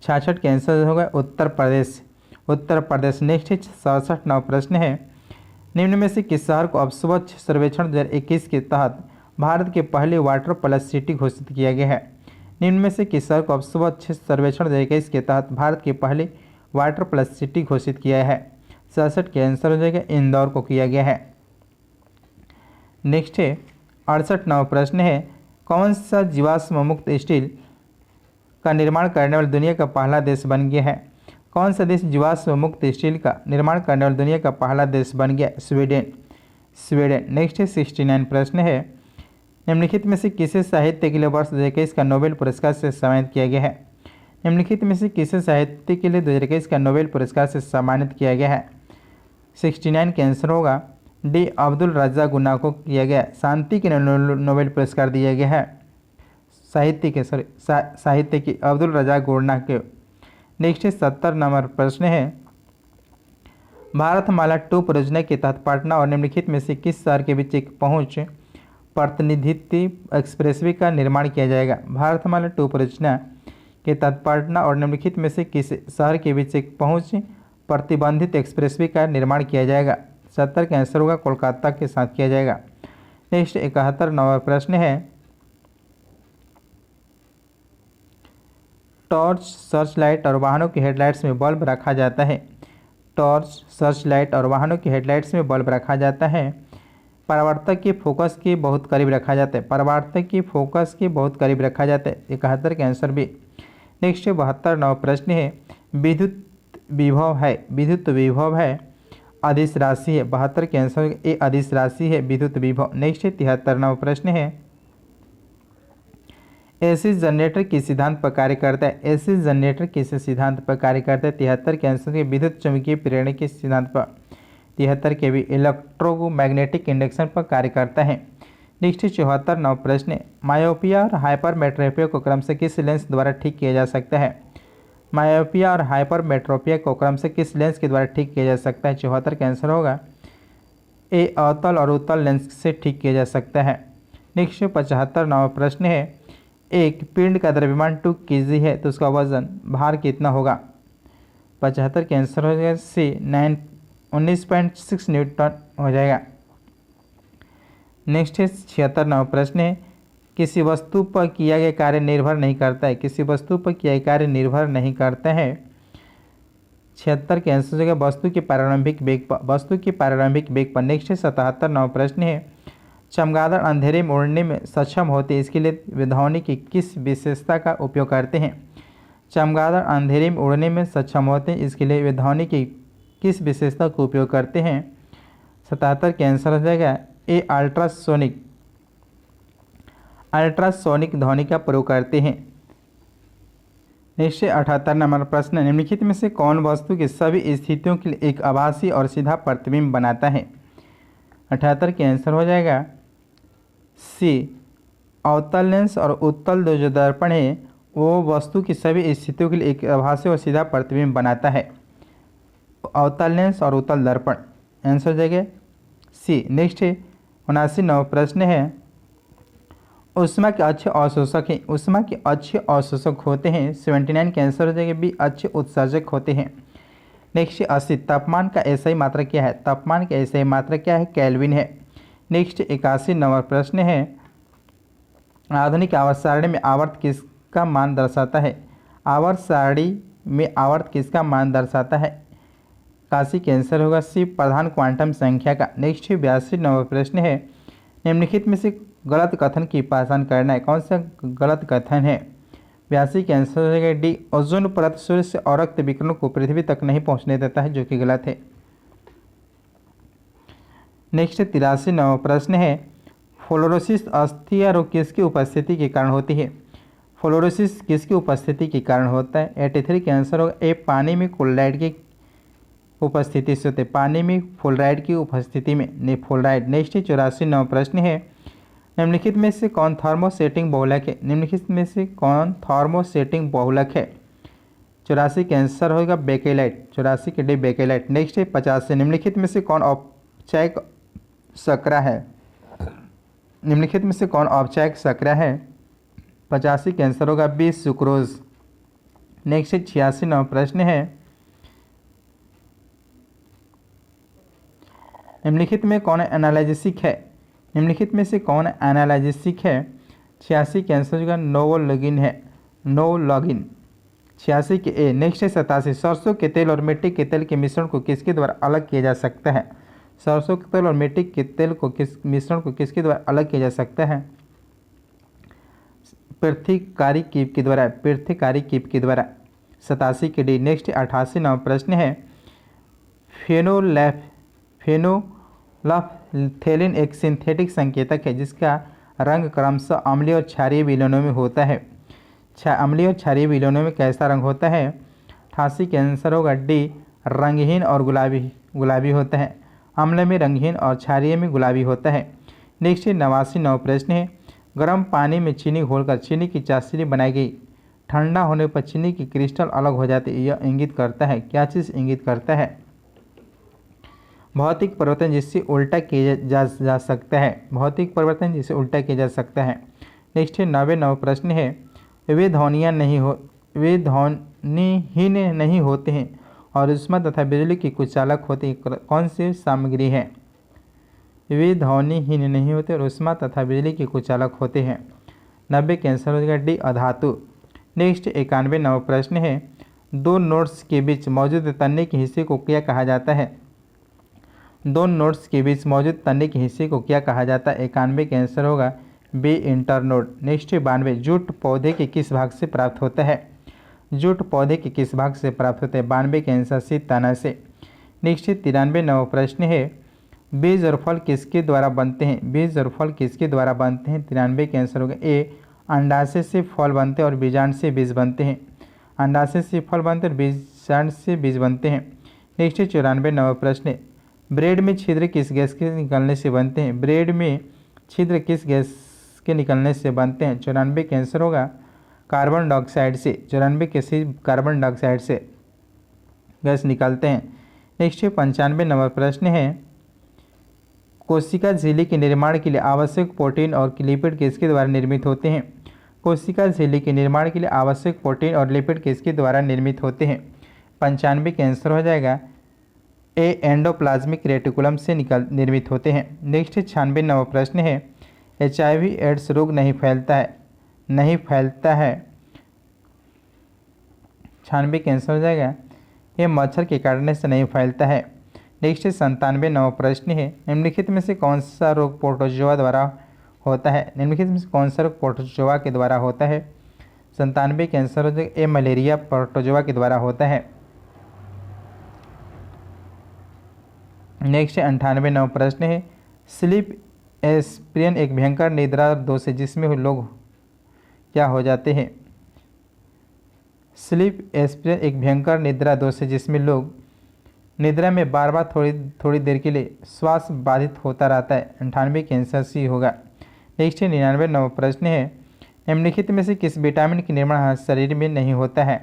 66 के आंसर होगा उत्तर प्रदेश, उत्तर प्रदेश। नेक्स्ट 67वां प्रश्न है, निम्न में से किस शहर को अब स्वच्छ सर्वेक्षण 2021 के तहत भारत के पहले वाटर प्लस सिटी घोषित किया गया है। निम्न में से किस शहर को अब स्वच्छ सर्वेक्षण 2021 के तहत भारत के पहले वाटर प्लस सिटी घोषित किया है। 67 के आंसर हो जाएगा इंदौर को किया गया है। नेक्स्ट है 68वां प्रश्न है, कौन सा जीवाश्म मुक्त स्टील का निर्माण करने वाला दुनिया का पहला देश बन गया है। कौन सा देश जीवाश्म मुक्त स्टील का निर्माण करने वाला दुनिया का पहला देश बन गया। Sweden, Sweden. नेक्स्ट है 69 प्रश्न है, निम्नलिखित में से किसे साहित्य के लिए वर्ष 2021 का नोबेल पुरस्कार से सम्मानित किया गया है। निम्नलिखित में से किसे साहित्य के लिए 2021 का नोबेल पुरस्कार से सम्मानित किया गया है। 69 का आंसर होगा डी, अब्दुल रज़्ज़ाक़ गुन्ना को किया गया। शांति के नोबेल पुरस्कार दिया गया है साहित्य की अब्दुल रज़्ज़ाक़ गुन्ना के। नेक्स्ट 70 नंबर प्रश्न है, भारतमाला 2 परियोजना के तहत पटना और निम्नलिखित में से किस शहर के बीच एक पहुंच प्रतिनिधित्व एक्सप्रेसवे का निर्माण किया जाएगा। भारतमाला 2 परियोजना के तहत पटना और निम्नलिखित में से किस शहर के बीच एक पहुंच प्रतिबंधित एक्सप्रेसवे का निर्माण किया जाएगा। 70 का आंसर होगा कोलकाता के साथ किया जाएगा। नेक्स्ट 71 नंबर प्रश्न है, टॉर्च, सर्च लाइट और वाहनों की हेडलाइट्स में बल्ब रखा जाता है। टॉर्च, सर्च लाइट और वाहनों की हेडलाइट्स में बल्ब रखा जाता है। परावर्तक के फोकस के बहुत करीब रखा जाता है। परावर्तक के फोकस के बहुत करीब रखा जाता है। 71 का आंसर बी। नेक्स्ट 72 नौ प्रश्न है, विद्युत विभव है, विद्युत विभव है, अदिश राशि है। 72 के आंसर ए अदिश राशि है विद्युत विभव। नेक्स्ट 73 नौ प्रश्न है, एसी जनरेटर किस सिद्धांत पर कार्य करता है। एसी जनरेटर किस सिद्धांत पर कार्य करता है। 73 के आंसर के विद्युत चुंबकीय प्रेरण के सिद्धांत पर। 73 के भी इलेक्ट्रोमैग्नेटिक इंडक्शन पर कार्य करता है। नेक्स्ट 74 नौ प्रश्न, मायोपिया और हाइपरमेट्रोपिया को क्रम से किस लेंस द्वारा ठीक किया जा सकता है। मायोपिया और हाइपरमेट्रोपिया को क्रम से किस लेंस के द्वारा ठीक किया जा सकता है। 74 का आंसर होगा ए अवतल और उत्तल लेंस से ठीक किया जा सकता है। नेक्स्ट 75 नौ प्रश्न है, एक पिंड का द्रव्यमान 2 kg है तो उसका वजन भार कितना होगा। 75 के आंसर हो जाएगा सी 19.6 न्यूटन हो जाएगा। नेक्स्ट है 76 नौ प्रश्न है, किसी वस्तु पर किया गया कार्य निर्भर नहीं करता है। किसी वस्तु पर किया गया कार्य निर्भर नहीं करता है। 76 के आंसर हो जाएगा वस्तु के प्रारंभिक वेग पर। वस्तु के प्रारंभिक वेग पर। नेक्स्ट है 77 नौ प्रश्न है, चमगादड़ अंधेरे में उड़ने में सक्षम होते हैं, इसके लिए वे ध्वनि की किस विशेषता का उपयोग करते हैं। चमगादड़ अंधेरे में उड़ने में सक्षम होते हैं, इसके लिए वे ध्वनि की किस विशेषता का उपयोग करते हैं। 77 के आंसर हो जाएगा ए अल्ट्रासोनिक। अल्ट्रासोनिक ध्वनि का प्रयोग करते हैं। नेक्स्ट 78 नंबर प्रश्न, निम्नलिखित में से कौन वस्तु की सभी स्थितियों के लिए एक आभासी और सीधा प्रतिबिंब बनाता है। 78 के आंसर हो जाएगा सी अवतल लेंस और उत्तल जो दर्पण है वो वस्तु की सभी स्थितियों के लिए एक आभासी और सीधा प्रतिबिंब बनाता है। अवतल लेंस और उत्तल दर्पण आंसर हो जाएगा सी। नेक्स्ट 79 नौ प्रश्न है, ऊष्मा के अच्छे अवशोषक हैं। ऊष्मा के अच्छे अवशोषक होते हैं। 79 के आंसर हो जाएगा बी अच्छे उत्सर्जक होते हैं। नेक्स्ट 80 तापमान का ऐसा ही मात्रा क्या है। तापमान का ऐसा ही मात्रा क्या है, केल्विन है। नेक्स्ट 81 नंबर प्रश्न है, आधुनिक आवर्त सारणी में आवर्त किसका मान दर्शाता है। आवर्त सारणी में आवर्त किसका मान दर्शाता है। 81 के आंसर होगा सी प्रधान क्वांटम संख्या का। नेक्स्ट 82 नंबर प्रश्न है, निम्नलिखित में से गलत कथन की पहचान करना है। कौन सा गलत कथन है। 82 के आंसर हो जाएगा डी ओजोन परत सूर्य से अवरक्त विकिरणों को पृथ्वी तक नहीं पहुंचने देता है, जो कि गलत है। नेक्स्ट 83 नंबर प्रश्न है, फ्लोरोसिस अस्थीय रोग किसकी उपस्थिति के कारण होती है। फ्लोरोसिस किसकी उपस्थिति के कारण होता है। 83 के आंसर होगा ए पानी में क्लोराइड की उपस्थिति से होते। पानी में फ्लोराइड की उपस्थिति में फ्लोराइड। नेक्स्ट 84 नंबर प्रश्न है, निम्नलिखित में से कौन थर्मोसेटिंग बहुलक है। निम्नलिखित में से कौन थर्मोसेटिंग बहुलक है। 84 के आंसर होगा बेकेलाइट। 84 के डी बेकेलाइट। नेक्स्ट 50 निम्नलिखित में से कौन औपचारिक शर्करा है। निम्नलिखित में से कौन औपचारिक शर्करा है। 85 के आंसर होगा बी सुक्रोज। नेक्स्ट 86 नंबर प्रश्न है, निम्नलिखित में कौन एनालाइजिक है। निम्नलिखित में से कौन एनालाइजिक है। 86 के आंसर होगा नोवोलॉगिन है। नोवोलॉगिन 86 के ए। नेक्स्ट 87 सरसों के तेल और मिट्टी के तेल के मिश्रण को किसके द्वारा अलग किया जा सकता है। सरसों के तेल और मिट्टी के तेल को मिश्रण को किसके द्वारा अलग किया जा सकता है। पृथ्वीकारी कीप के द्वारा। पृथ्वीकारी कीप के द्वारा। 87 के डी। नेक्स्ट 88 नंबर प्रश्न है, फेनोलफथेलिन एक सिंथेटिक संकेतक है जिसका रंग क्रमशः अम्लीय और क्षारीय विलयनों में होता है। अम्लीय और क्षारीय विलयनों में कैसा रंग होता है। 88 के आंसर होगा डी रंगहीन और गुलाबी होता है। अम्ल में रंगहीन और क्षारीय में गुलाबी होता है। नेक्स्ट 89 नौ प्रश्न है, गर्म पानी में चीनी घोलकर चीनी की चाशनी बनाई गई। ठंडा होने पर चीनी की क्रिस्टल अलग हो जाती है। यह इंगित करता है, क्या चीज़ इंगित करता है। भौतिक परिवर्तन जिससे उल्टा किया जा सकता है। भौतिक परिवर्तन जिसे उल्टा किया जा सकता है। नेक्स्ट 90 नौ प्रश्न है, वे ध्वनिहीन नहीं होते हैं और ऊष्मा तथा बिजली की कुचालक होती है। कौन सी सामग्री है। वे ध्वनिहीन नहीं होते और ऊष्मा तथा बिजली के कुचालक होते हैं। 90 के आंसर हो जाएगा डी अधातु। नेक्स्ट 91वां प्रश्न है, दो नोड्स के बीच मौजूद तन्ने के हिस्से को क्या कहा जाता है? दो नोड्स के बीच मौजूद तन्ने के हिस्से को क्या कहा जाता है? 91 का आंसर होगा बी, इंटरनोड। नेक्स्ट 92, जूट पौधे के किस भाग से प्राप्त होता है? जूट पौधे के किस भाग से प्राप्त होता है? 92 के आंसर सी, तना से। नेक्स्ट 93वां प्रश्न है, बीज और फल किसके द्वारा बनते हैं? बीज और फल किसके द्वारा बनते हैं? 93 के आंसर होगा ए, अंडाशय से फल बनते हैं और बीजांड से बीज बनते हैं। अंडाशय से फल बनते हैं और बीजांड से बीज बनते हैं। नेक्स्ट 94वां प्रश्न है, ब्रेड में छिद्र किस गैस के निकलने से बनते हैं? ब्रेड में छिद्र किस गैस के निकलने से बनते हैं? 94 का आंसर होगा कार्बन डाइऑक्साइड से। 94 के से कार्बन डाइऑक्साइड से गैस निकलते हैं। नेक्स्ट 95वां प्रश्न है, कोशिका झिल्ली के निर्माण के लिए आवश्यक प्रोटीन और लिपिड किसके द्वारा निर्मित होते हैं? कोशिका झिल्ली के निर्माण के लिए आवश्यक प्रोटीन और लिपिड किसके द्वारा निर्मित होते हैं? 95 का आंसर हो जाएगा ए, एंडोप्लाज्मिक रेटिकुलम से निर्मित होते हैं। नेक्स्ट 96वां प्रश्न है, HIV एड्स रोग नहीं फैलता है? नहीं फैलता है। 96 का आंसर हो जाएगा ये मच्छर के काटने से नहीं फैलता है। नेक्स्ट 97वां प्रश्न है, निम्नलिखित में से कौन सा रोग प्रोटोजोआ द्वारा होता है? निम्नलिखित में से कौन सा रोग प्रोटोजोआ के द्वारा होता है? 97 का आंसर हो जाएगा ए, मलेरिया प्रोटोजोआ के द्वारा होता है। नेक्स्ट 98वां प्रश्न है, स्लीप एस्पिरिन एक भयंकर निद्रा दोष है जिसमें लोग क्या हो जाते हैं? स्लीप एस्पिरिन एक भयंकर निद्रा दोष है जिसमें लोग निद्रा में बार बार थोड़ी देर के लिए श्वास बाधित होता रहता है। 98 का आंसर सी होगा। नेक्स्ट 99वां प्रश्न है, निम्नलिखित में से किस विटामिन का निर्माण शरीर में नहीं होता है?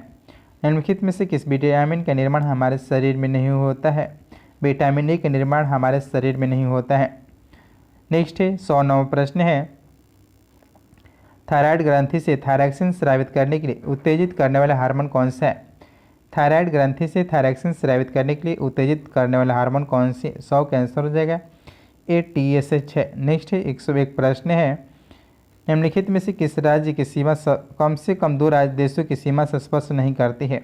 निम्नलिखित में से किस विटामिन का निर्माण हमारे शरीर में नहीं होता है? विटामिन ए का निर्माण हमारे शरीर में नहीं होता है। नेक्स्ट 109वां प्रश्न है, थायराइड ग्रंथि से थायरॉक्सिन स्रावित करने के लिए उत्तेजित करने वाला हार्मोन कौन सा है? थायराइड ग्रंथि से थायरॉक्सिन स्रावित करने के लिए उत्तेजित करने वाला हार्मोन कौन सी? 100 का आंसर हो जाएगा ए, TSH है। नेक्स्ट 101 प्रश्न है, निम्नलिखित में से किस राज्य की सीमा कम से कम दो राज्य देशों की सीमा से स्पर्श नहीं करती है?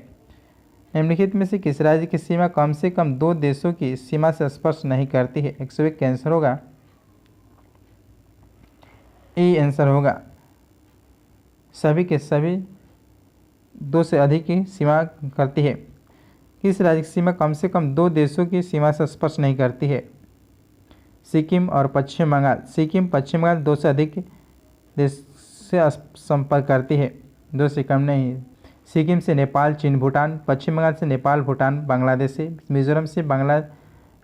निम्नलिखित में से किस राज्य की सीमा कम से कम दो देशों की सीमा से स्पर्श नहीं करती है? 101 का आंसर होगा ए, आंसर होगा सभी के सभी दो से अधिक की सीमा करती है। किस राज्य की सीमा कम से कम दो देशों की सीमा से स्पर्श नहीं करती है? सिक्किम और पश्चिम बंगाल। सिक्किम पश्चिम बंगाल दो से अधिक देश से संपर्क करती है, दो से कम नहीं। सिक्किम से नेपाल, चीन, भूटान। पश्चिम बंगाल से नेपाल, भूटान, बांग्लादेश से। मिजोरम से बांग्ला,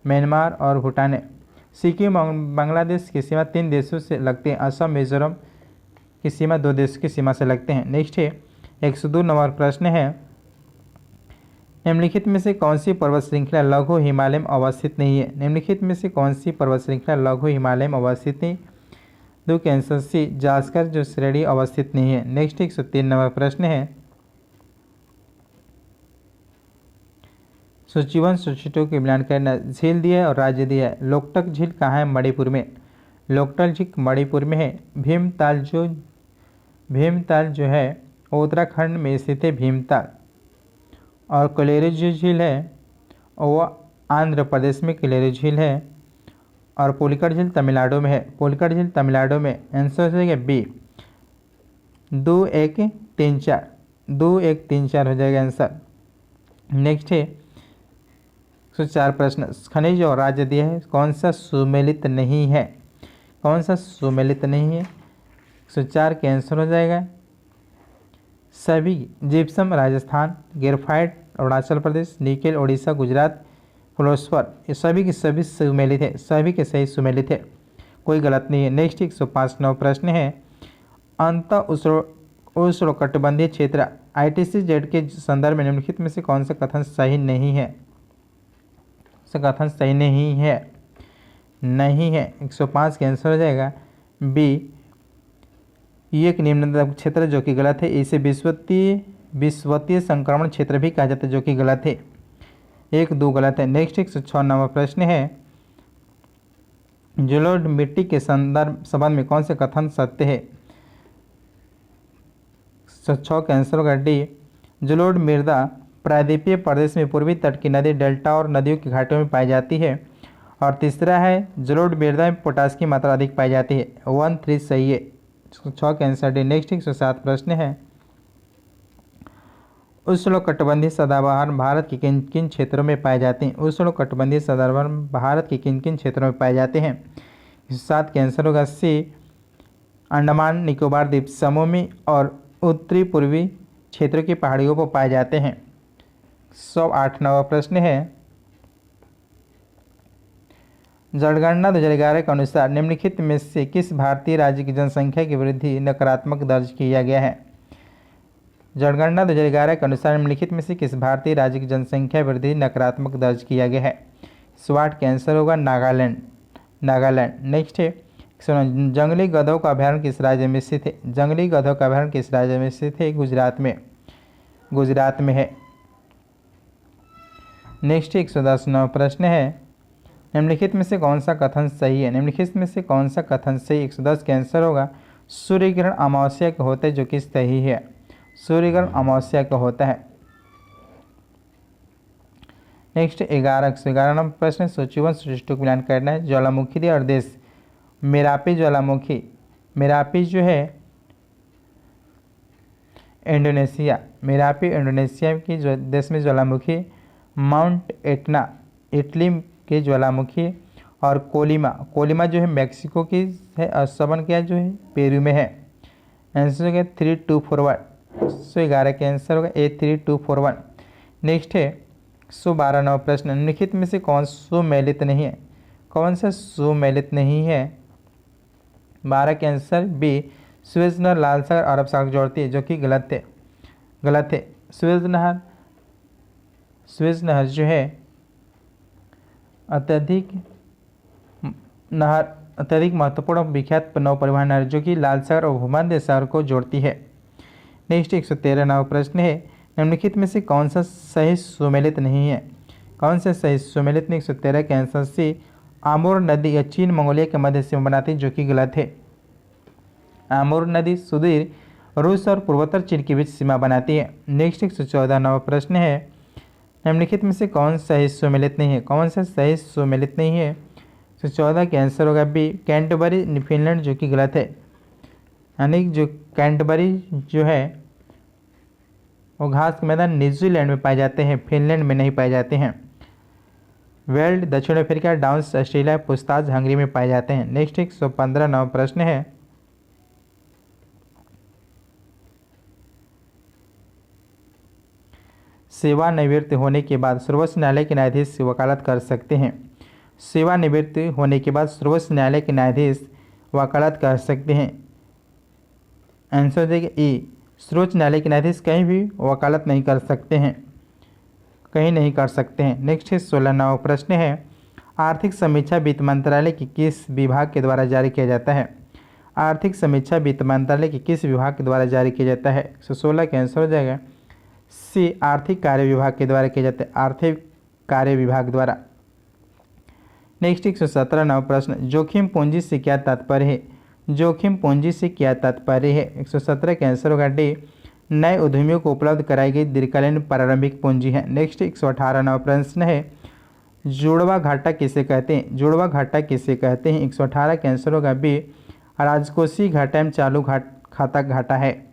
म्यांमार और भूटान है। सिक्किम और बांग्लादेश की सीमा 3 देशों से लगती है। असम, मिजोरम की सीमा 2 देशों की सीमा से लगते हैं। नेक्स्ट है 102 नंबर प्रश्न है, निम्नलिखित में से कौन सी पर्वत श्रृंखला लघु हिमालय में अवस्थित नहीं है? निम्नलिखित में से कौन सी पर्वत श्रृंखला लघु हिमालय में अवस्थित नहीं? 2 के आंसर सी, जास्कर जो श्रेणी अवस्थित नहीं है। नेक्स्ट 103 नंबर प्रश्न है, सूचीवन सूचितों के मिलान करना। झील दिया है और राज्य दिया है। लोकटक झील कहाँ है? मणिपुर में। लोकटक झील मणिपुर में है। भीमताल जो है उत्तराखंड में स्थित है, भीमताल। और कलेरी जो झील है वो आंध्र प्रदेश में कलेरी झील है। और पुलिकट झील तमिलनाडु में है। पुलिकट झील तमिलनाडु में। आंसर हो जाएगा बी, 2, 1, 3, 4। 2, 1, 3, 4 हो जाएगा आंसर। नेक्स्ट है 104 प्रश्न, खनिज और राज्य दिया है, कौन सा सुमेलित नहीं है? कौन सा सुमेलित नहीं है? 104 के आंसर हो जाएगा सभी। Gypsum Rajasthan, graphite Arunachal Pradesh, nickel Orissa, Gujarat, फ्लोस्फर ये सभी के सभी सुमेलित है। सभी के सही सुमेलित है, कोई गलत नहीं है। नेक्स्ट 105 नौ प्रश्न है, अंत उष्णकटिबंधीय क्षेत्र ITCZ के संदर्भ में निम्नलिखित में से कौन सा कथन सही नहीं है? कथन सही नहीं है। 105 का आंसर हो जाएगा बी, ये एक निम्न क्षेत्र जो कि गलत है। इसे विषुवतीय संक्रमण क्षेत्र भी कहा जाता है जो कि गलत है। 1, 2 गलत है। नेक्स्ट 106 नंबर प्रश्न है, जलोढ़ मिट्टी के संबंध में कौन से कथन सत्य है? 106 का आंसर होगा डी। जलोढ़ मृदा प्रायद्वीपीय प्रदेश में पूर्वी तट की नदी डेल्टा और नदियों की घाटियों में पाई जाती है। और तीसरा है जलोढ़ मृदा में पोटास की मात्रा अधिक पाई जाती है। 1-3 सही है। 106 का आंसर डी। नेक्स्ट 107 प्रश्न है, उष्णकटिबंधीय सदाबहार भारत के किन किन क्षेत्रों में पाए जाते हैं? उष्णकटिबंधीय सदाबहार भारत के किन किन क्षेत्रों में पाए जाते हैं? 107 का आंसर होगा सी, अंडमान निकोबार द्वीप समूह में और उत्तरी पूर्वी क्षेत्रों की पहाड़ियों पर पाए जाते हैं। 108वां प्रश्न है, जनगणना 2011 के अनुसार निम्नलिखित में से किस भारतीय राज्य की जनसंख्या की वृद्धि नकारात्मक दर्ज किया गया है? जनगणना 2011 के अनुसार निम्नलिखित में से किस भारतीय राज्य की जनसंख्या वृद्धि नकारात्मक दर्ज किया गया है? 108 का आंसर होगा नागालैंड। नेक्स्ट है, जंगली गधों का अभ्यारण्य किस राज्य में स्थित है? जंगली गधों का अभ्यारण्य किस राज्य में स्थित है? गुजरात में है। नेक्स्ट 110वां प्रश्न है, निम्नलिखित में से कौन सा कथन सही है? निम्नलिखित में से कौन सा कथन सही? 110 का आंसर होगा सूर्य ग्रहण अमावस्या का होता है, जो कि सही है। सूर्य ग्रहण अमावस्या का होता है। नेक्स्ट 111वां प्रश्न, सूचीबद्ध सृष्टि को मिलान करना है। ज्वालामुखी दिया और देश, मेरापी ज्वालामुखी, मेरापी जो है इंडोनेशिया, मेरापी इंडोनेशिया की जो देश में ज्वालामुखी, माउंट एटना इटली के ज्वालामुखी, और कोलिमा जो है मैक्सिको की है, और सबन क्या जो है पेरू में है। आंसर हो गया 3241। 111 के आंसर होगा A3241। नेक्स्ट है 112वां प्रश्न, निम्नलिखित में से कौन सुमेलित नहीं है? कौन सा सुमेलित नहीं है? 12 के आंसर बी, सुएज नहर लाल सागर अरब सागर जोड़ती है, जो कि गलत है। सुएज नहर जो है अत्यधिक महत्वपूर्ण विख्यात नौ परिवहन नहर, जो कि लाल सागर और भूमध्य सागर को जोड़ती है। नेक्स्ट 113वां प्रश्न है, निम्नलिखित में से कौन सा सही सुमेलित नहीं है? कौन सा सही सुमेलित नहीं? 113 के आंसर सी, आमूर नदी या चीन मंगोलिया के मध्य सीमा बनाती है, जो कि गलत है। आमूर नदी सुदूर रूस और पूर्वोत्तर चीन के बीच सीमा बनाती है। नेक्स्ट 114वां प्रश्न है, निम्नलिखित में से कौन सही सुमेलित नहीं है? कौन सा सही सुमेलित नहीं है? 114 के आंसर होगा बी, कैंटरबरी फिनलैंड, जो कि गलत है। यानी जो कैंटरबरी जो है वो घास के मैदान न्यूजीलैंड में पाए जाते हैं, फिनलैंड में नहीं पाए जाते हैं। वेल्ड दक्षिण अफ्रीका, डाउन्स ऑस्ट्रेलिया, पुस्ताज हंगरी में पाए जाते हैं। नेक्स्ट 115वां प्रश्न है, सेवानिवृत्त होने के बाद सर्वोच्च न्यायालय के न्यायाधीश से वकालत कर सकते हैं। सेवानिवृत्त होने के बाद सर्वोच्च न्यायालय के न्यायाधीश वकालत कर सकते हैं। आंसर हो जाएगा ई, सर्वोच्च न्यायालय के न्यायाधीश कहीं भी वकालत नहीं कर सकते हैं, कहीं नहीं कर सकते हैं। नेक्स्ट 16वां प्रश्न है, आर्थिक समीक्षा वित्त मंत्रालय के किस विभाग के द्वारा जारी किया जाता है? आर्थिक समीक्षा वित्त मंत्रालय के किस विभाग के द्वारा जारी किया जाता है? 116 का आंसर हो जाएगा सी, आर्थिक कार्य विभाग के द्वारा किया जाता है, आर्थिक कार्य विभाग द्वारा। नेक्स्ट 117वां प्रश्न, जोखिम पूंजी से क्या तात्पर्य है? जोखिम पूंजी से क्या तात्पर्य है? 117 का आंसर होगा डी, नए उद्यमियों को उपलब्ध कराई गई दीर्घकालीन प्रारंभिक पूंजी है। नेक्स्ट 118वां प्रश्न है, जुड़वा घाटा किसे कहते हैं? जुड़वा घाटा किसे कहते हैं? 118 का आंसर होगा बी, राजकोषीय घाटा एवं चालू खाता घाटा है।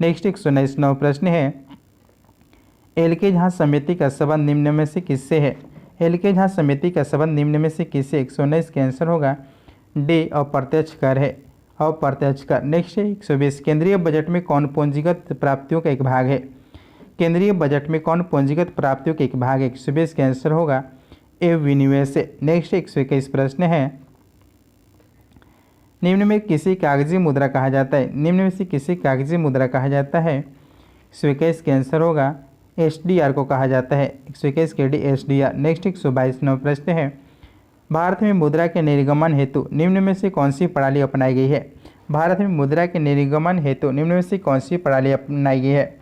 नेक्स्ट 119वां प्रश्न है, एलके झा समिति का संबंध निम्न में से किससे है? एलके झा समिति का संबंध निम्न में से किससे? 119 का आंसर होगा डी, अप्रत्यक्ष कर है, अप्रत्यक्ष कर। नेक्स्ट 120, केंद्रीय बजट में कौन पूंजीगत प्राप्तियों का एक भाग है? केंद्रीय बजट में कौन पूंजीगत प्राप्तियों का एक भाग है? 120 का आंसर होगा ए, विनिवेश है। नेक्स्ट 121 प्रश्न है, निम्न में किसी कागजी मुद्रा कहा जाता है? निम्न में से किसी कागजी मुद्रा कहा जाता है? 121 का आंसर होगा एसडीआर को कहा जाता है। 121 के डी, एसडीआर। नेक्स्ट 122वां प्रश्न है, भारत में मुद्रा के निर्गमन हेतु निम्न में से कौन सी प्रणाली अपनाई गई है? भारत में मुद्रा के निर्गमन हेतु निम्न में से कौन सी प्रणाली अपनाई गई है?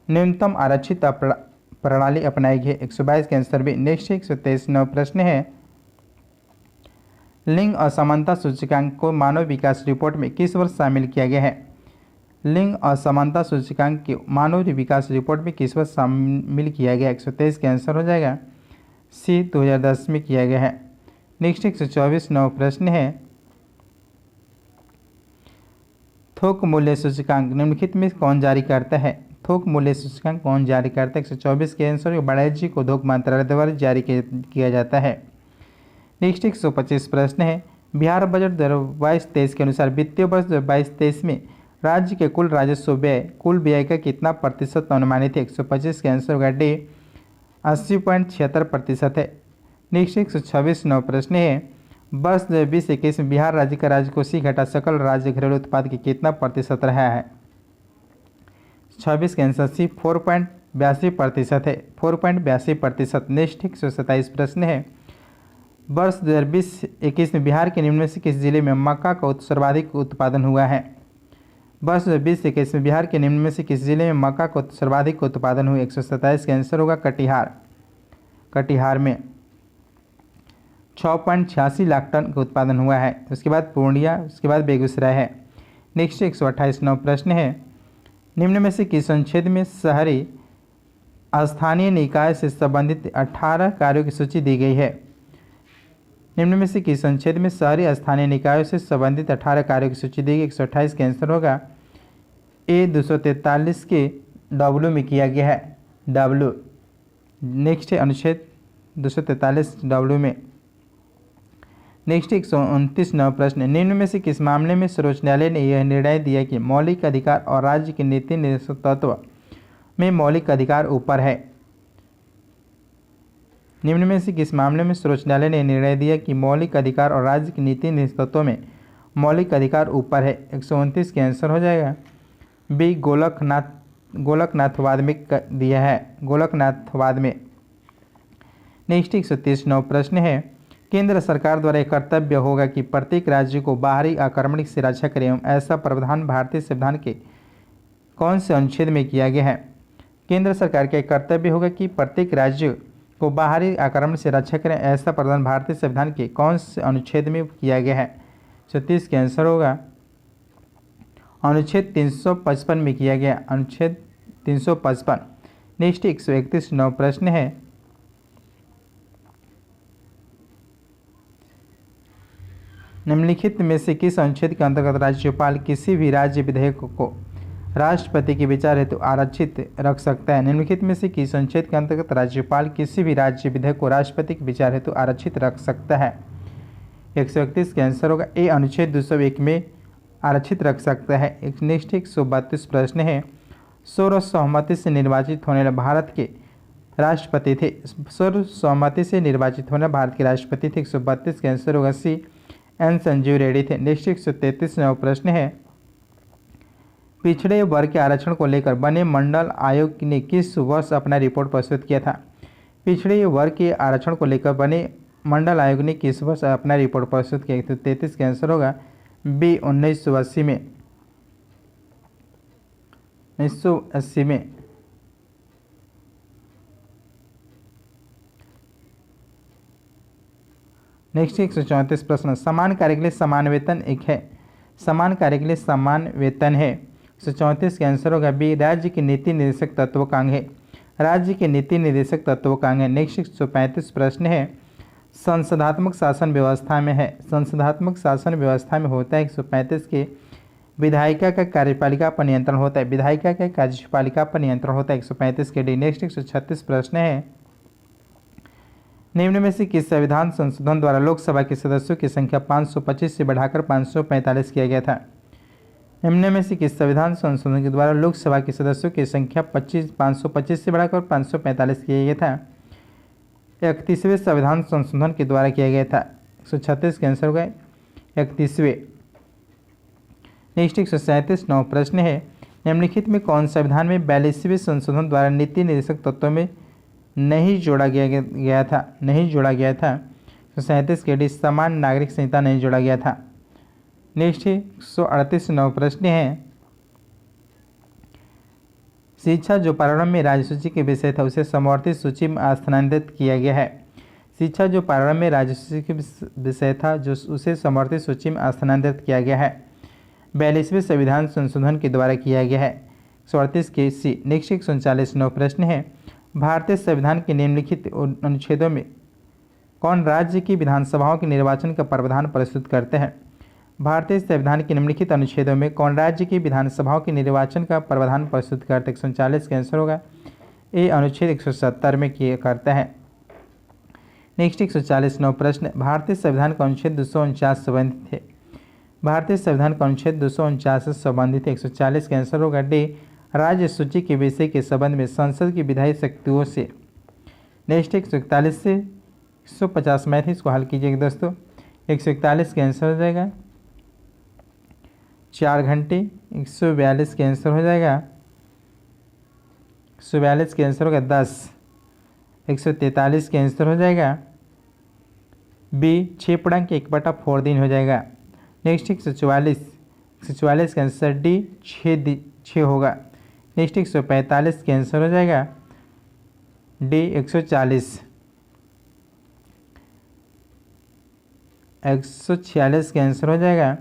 न्यूनतम आरक्षित प्रणाली अपनाई गई है। 122 के आंसर भी। नेक्स्ट 123वां प्रश्न है, लिंग असमानता सूचकांक को मानव विकास रिपोर्ट में किस वर्ष शामिल किया गया है? लिंग असमानता सूचकांक के मानव विकास रिपोर्ट में किस वर्ष शामिल किया गया? 123 का आंसर हो जाएगा सी, 2010 में किया गया है। नेक्स्ट 124 नौ प्रश्न है, थोक मूल्य सूचकांक निम्नलिखित में कौन जारी करता है? थोक मूल्य सूचकांक कौन जारी करता है? 124 के आंसर वाणिज्य उद्योग मंत्रालय द्वारा जारी किया जाता है। नेक्स्ट 125 प्रश्न है, बिहार बजट 2022-23 के अनुसार वित्तीय वर्ष 2022-23 में राज्य के कुल राजस्व कुल व्यय का कितना प्रतिशत अनुमानित है? 125 के आंसर होगा डी, 80.76% है। नेक्स्ट 126 नौ प्रश्न है, वर्ष 2020-21 में बिहार राज्य का राजकोषीय घाटा सकल राज्य घरेलू उत्पाद की कितना प्रतिशत रहा है? 26 के आंसर सी, 4.82% है, 4.82%। नेक्स्ट 127 प्रश्न है, वर्ष 2020-21 में बिहार के निम्न में से किस जिले में मक्का का सर्वाधिक उत्पादन हुआ है? वर्ष 2020-21 में बिहार के निम्न में से किस जिले में मक्का का सर्वाधिक उत्पादन हुआ? 127 का आंसर होगा कटिहार। कटिहार में 6.86 लाख टन का उत्पादन हुआ है। उसके बाद पूर्णिया, उसके बाद बेगूसराय है। नेक्स्ट 128 नौ प्रश्न है, निम्न में से किस अनुच्छेद में शहरी स्थानीय निकाय से संबंधित 18 कार्यों की सूची दी गई है? निम्न में से किस अनुच्छेद में शहरी स्थानीय निकायों से संबंधित 18 कार्यों की सूची दी गई? 128 का आंसर होगा ए, 243 के डब्ल्यू में किया गया है, डब्ल्यू। नेक्स्ट है अनुच्छेद 243 डब्ल्यू में। नेक्स्ट 129 नौ प्रश्न, निम्न में से किस मामले में सर्वोच्च न्यायालय ने यह निर्णय दिया कि मौलिक अधिकार और राज्य के नीति निर्देशक तत्व में मौलिक अधिकार ऊपर है? निम्न में से किस मामले में सर्वोच्च न्यायालय ने निर्णय दिया कि मौलिक अधिकार और राज्य के नीति निर्देशक तत्वों में मौलिक अधिकार ऊपर है? 129 के आंसर हो जाएगा बी, गोलकनाथवाद में दिया है, गोलकनाथवाद में। नेक्स्ट 130 नौ प्रश्न है, केंद्र सरकार द्वारा एक कर्तव्य होगा कि प्रत्येक राज्य को बाहरी आक्रमण से रक्षा करे एवं ऐसा प्रावधान भारतीय संविधान के कौन से अनुच्छेद में किया गया है? केंद्र सरकार का एक कर्तव्य होगा कि प्रत्येक राज्य को बाहरी आक्रमण से रक्षा करें, ऐसा प्रावधान भारतीय संविधान के कौन से अनुच्छेद में किया गया है? 36 के आंसर होगा अनुच्छेद 355 में किया गया, अनुच्छेद 355। नेक्स्ट 131 नौ प्रश्न है, निम्नलिखित में से किस अनुच्छेद के अंतर्गत राज्यपाल किसी भी राज्य विधेयक को राष्ट्रपति के विचार हेतु आरक्षित रख सकता है? निम्नलिखित में से किस अनुच्छेद के अंतर्गत राज्यपाल किसी भी राज्य विधेयक को राष्ट्रपति के विचार हेतु आरक्षित रख सकता है? 131 का आंसर होगा ए, अनुच्छेद 201 में आरक्षित रख सकता है। नेक्स्ट 132 प्रश्न है, सर्वसहमति से निर्वाचित होने वाले भारत के राष्ट्रपति थे? सर्वसहमति से निर्वाचित होने भारत के राष्ट्रपति थे। 132 का आंसर होगा सी, एन संजीव रेड्डी थे। नेक्स्ट 133 नौ प्रश्न है, पिछड़े वर्ग के आरक्षण को लेकर बने मंडल आयोग ने किस वर्ष अपना रिपोर्ट प्रस्तुत किया था? पिछड़े वर्ग के आरक्षण को लेकर बने मंडल आयोग ने किस वर्ष अपना रिपोर्ट प्रस्तुत किया? तो 33 का आंसर होगा बी, 1980 में, 1980 में। नेक्स्ट 134 प्रश्न, समान कार्य के लिए समान वेतन एक है, समान कार्य के लिए समान वेतन है। 134 का आंसर होगा बी, राज्य के नीति निर्देशक तत्वांग है, राज्य के नीति निर्देशक तत्वांग है। नेक्स्ट 135 प्रश्न है, संसदात्मक शासन व्यवस्था में है, संसदात्मक शासन व्यवस्था में होता है। 135 के विधायिका का कार्यपालिका पर नियंत्रण होता है, विधायिका का कार्यपालिका पर नियंत्रण होता है। 135 के डी। नेक्स्ट 136 प्रश्न है, निम्न में से किस संविधान संशोधन द्वारा लोकसभा के सदस्यों की संख्या 525 से बढ़ाकर 545 किया गया था? निम्न में से किस संविधान संशोधन के द्वारा लोकसभा के सदस्यों की संख्या 525 से बढ़ाकर 545 किया गया था? 31वें संविधान संशोधन के द्वारा किया गया था। 136 के आंसर हो गए 31वें। नेक्स्ट 137 नौ प्रश्न है, निम्नलिखित में कौन संविधान में 42वें संशोधन द्वारा नीति निर्देशक तत्वों में नहीं जोड़ा गया था? नहीं जोड़ा गया था। 137 के डी, समान नागरिक संहिता नहीं जोड़ा गया था। नेक्स्ट 138 नौ प्रश्न है, शिक्षा जो प्रारंभ में राज्य सूची के विषय था उसे समवर्ती सूची में स्थानांतरित किया गया है। शिक्षा जो प्रारंभ में राज्य सूची के विषय था जो उसे समवर्ती सूची में स्थानांतरित किया गया है। 42वें संविधान संशोधन के द्वारा किया गया है? 138 के सी। नेक्स्ट 139 प्रश्न है, भारतीय संविधान के निम्नलिखित अनुच्छेदों में कौन राज्य की विधानसभाओं के निर्वाचन का प्रावधान प्रस्तुत करते हैं? भारतीय संविधान के निम्नलिखित अनुच्छेदों में कौन राज्य की विधानसभाओं के निर्वाचन का प्रावधान प्रस्तुत करते हैं? 139 का आंसर होगा ए, अनुच्छेद 170 में किए करता है। नेक्स्ट 140 प्रश्न, भारतीय संविधान का अनुच्छेद 249 संबंधित है? भारतीय संविधान का अनुच्छेद 249 से संबंधित है। 140 का आंसर होगा डी, राज्य सूची के विषय के संबंध में संसद की विधायी शक्तियों से। नेक्स्ट 141 से 150 मैथ, इसको हल कीजिएगा दोस्तों। 141 का आंसर हो जाएगा 4 घंटे। 142 का आंसर हो जाएगा 142 का आंसर होगा 10। 143 का आंसर हो जाएगा बी, 6.1/4 दिन हो जाएगा। नेक्स्ट 144 का आंसर डी, 6 होगा। नेक्स्ट 145 का आंसर हो जाएगा डी, 140। 146 का आंसर हो जाएगा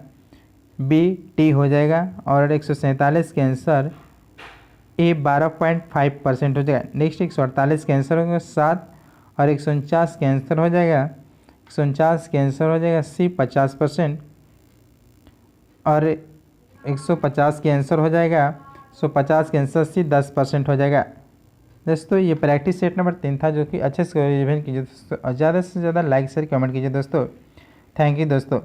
बी, टी हो जाएगा। और 147 का आंसर ए, 12.5% हो जाएगा। नेक्स्ट 148 का आंसर होगा 7। और 149 का आंसर हो जाएगा 149 का आंसर हो जाएगा सी, 50%। और 150 के आंसर हो जाएगा 150 के आंसर सी, 10% हो जाएगा। दोस्तों ये प्रैक्टिस सेट नंबर 3 था, जो कि अच्छे से रिवीजन कीजिए दोस्तों, और ज़्यादा से ज़्यादा लाइक शेयर कमेंट कीजिए दोस्तों। थैंक यू दोस्तों।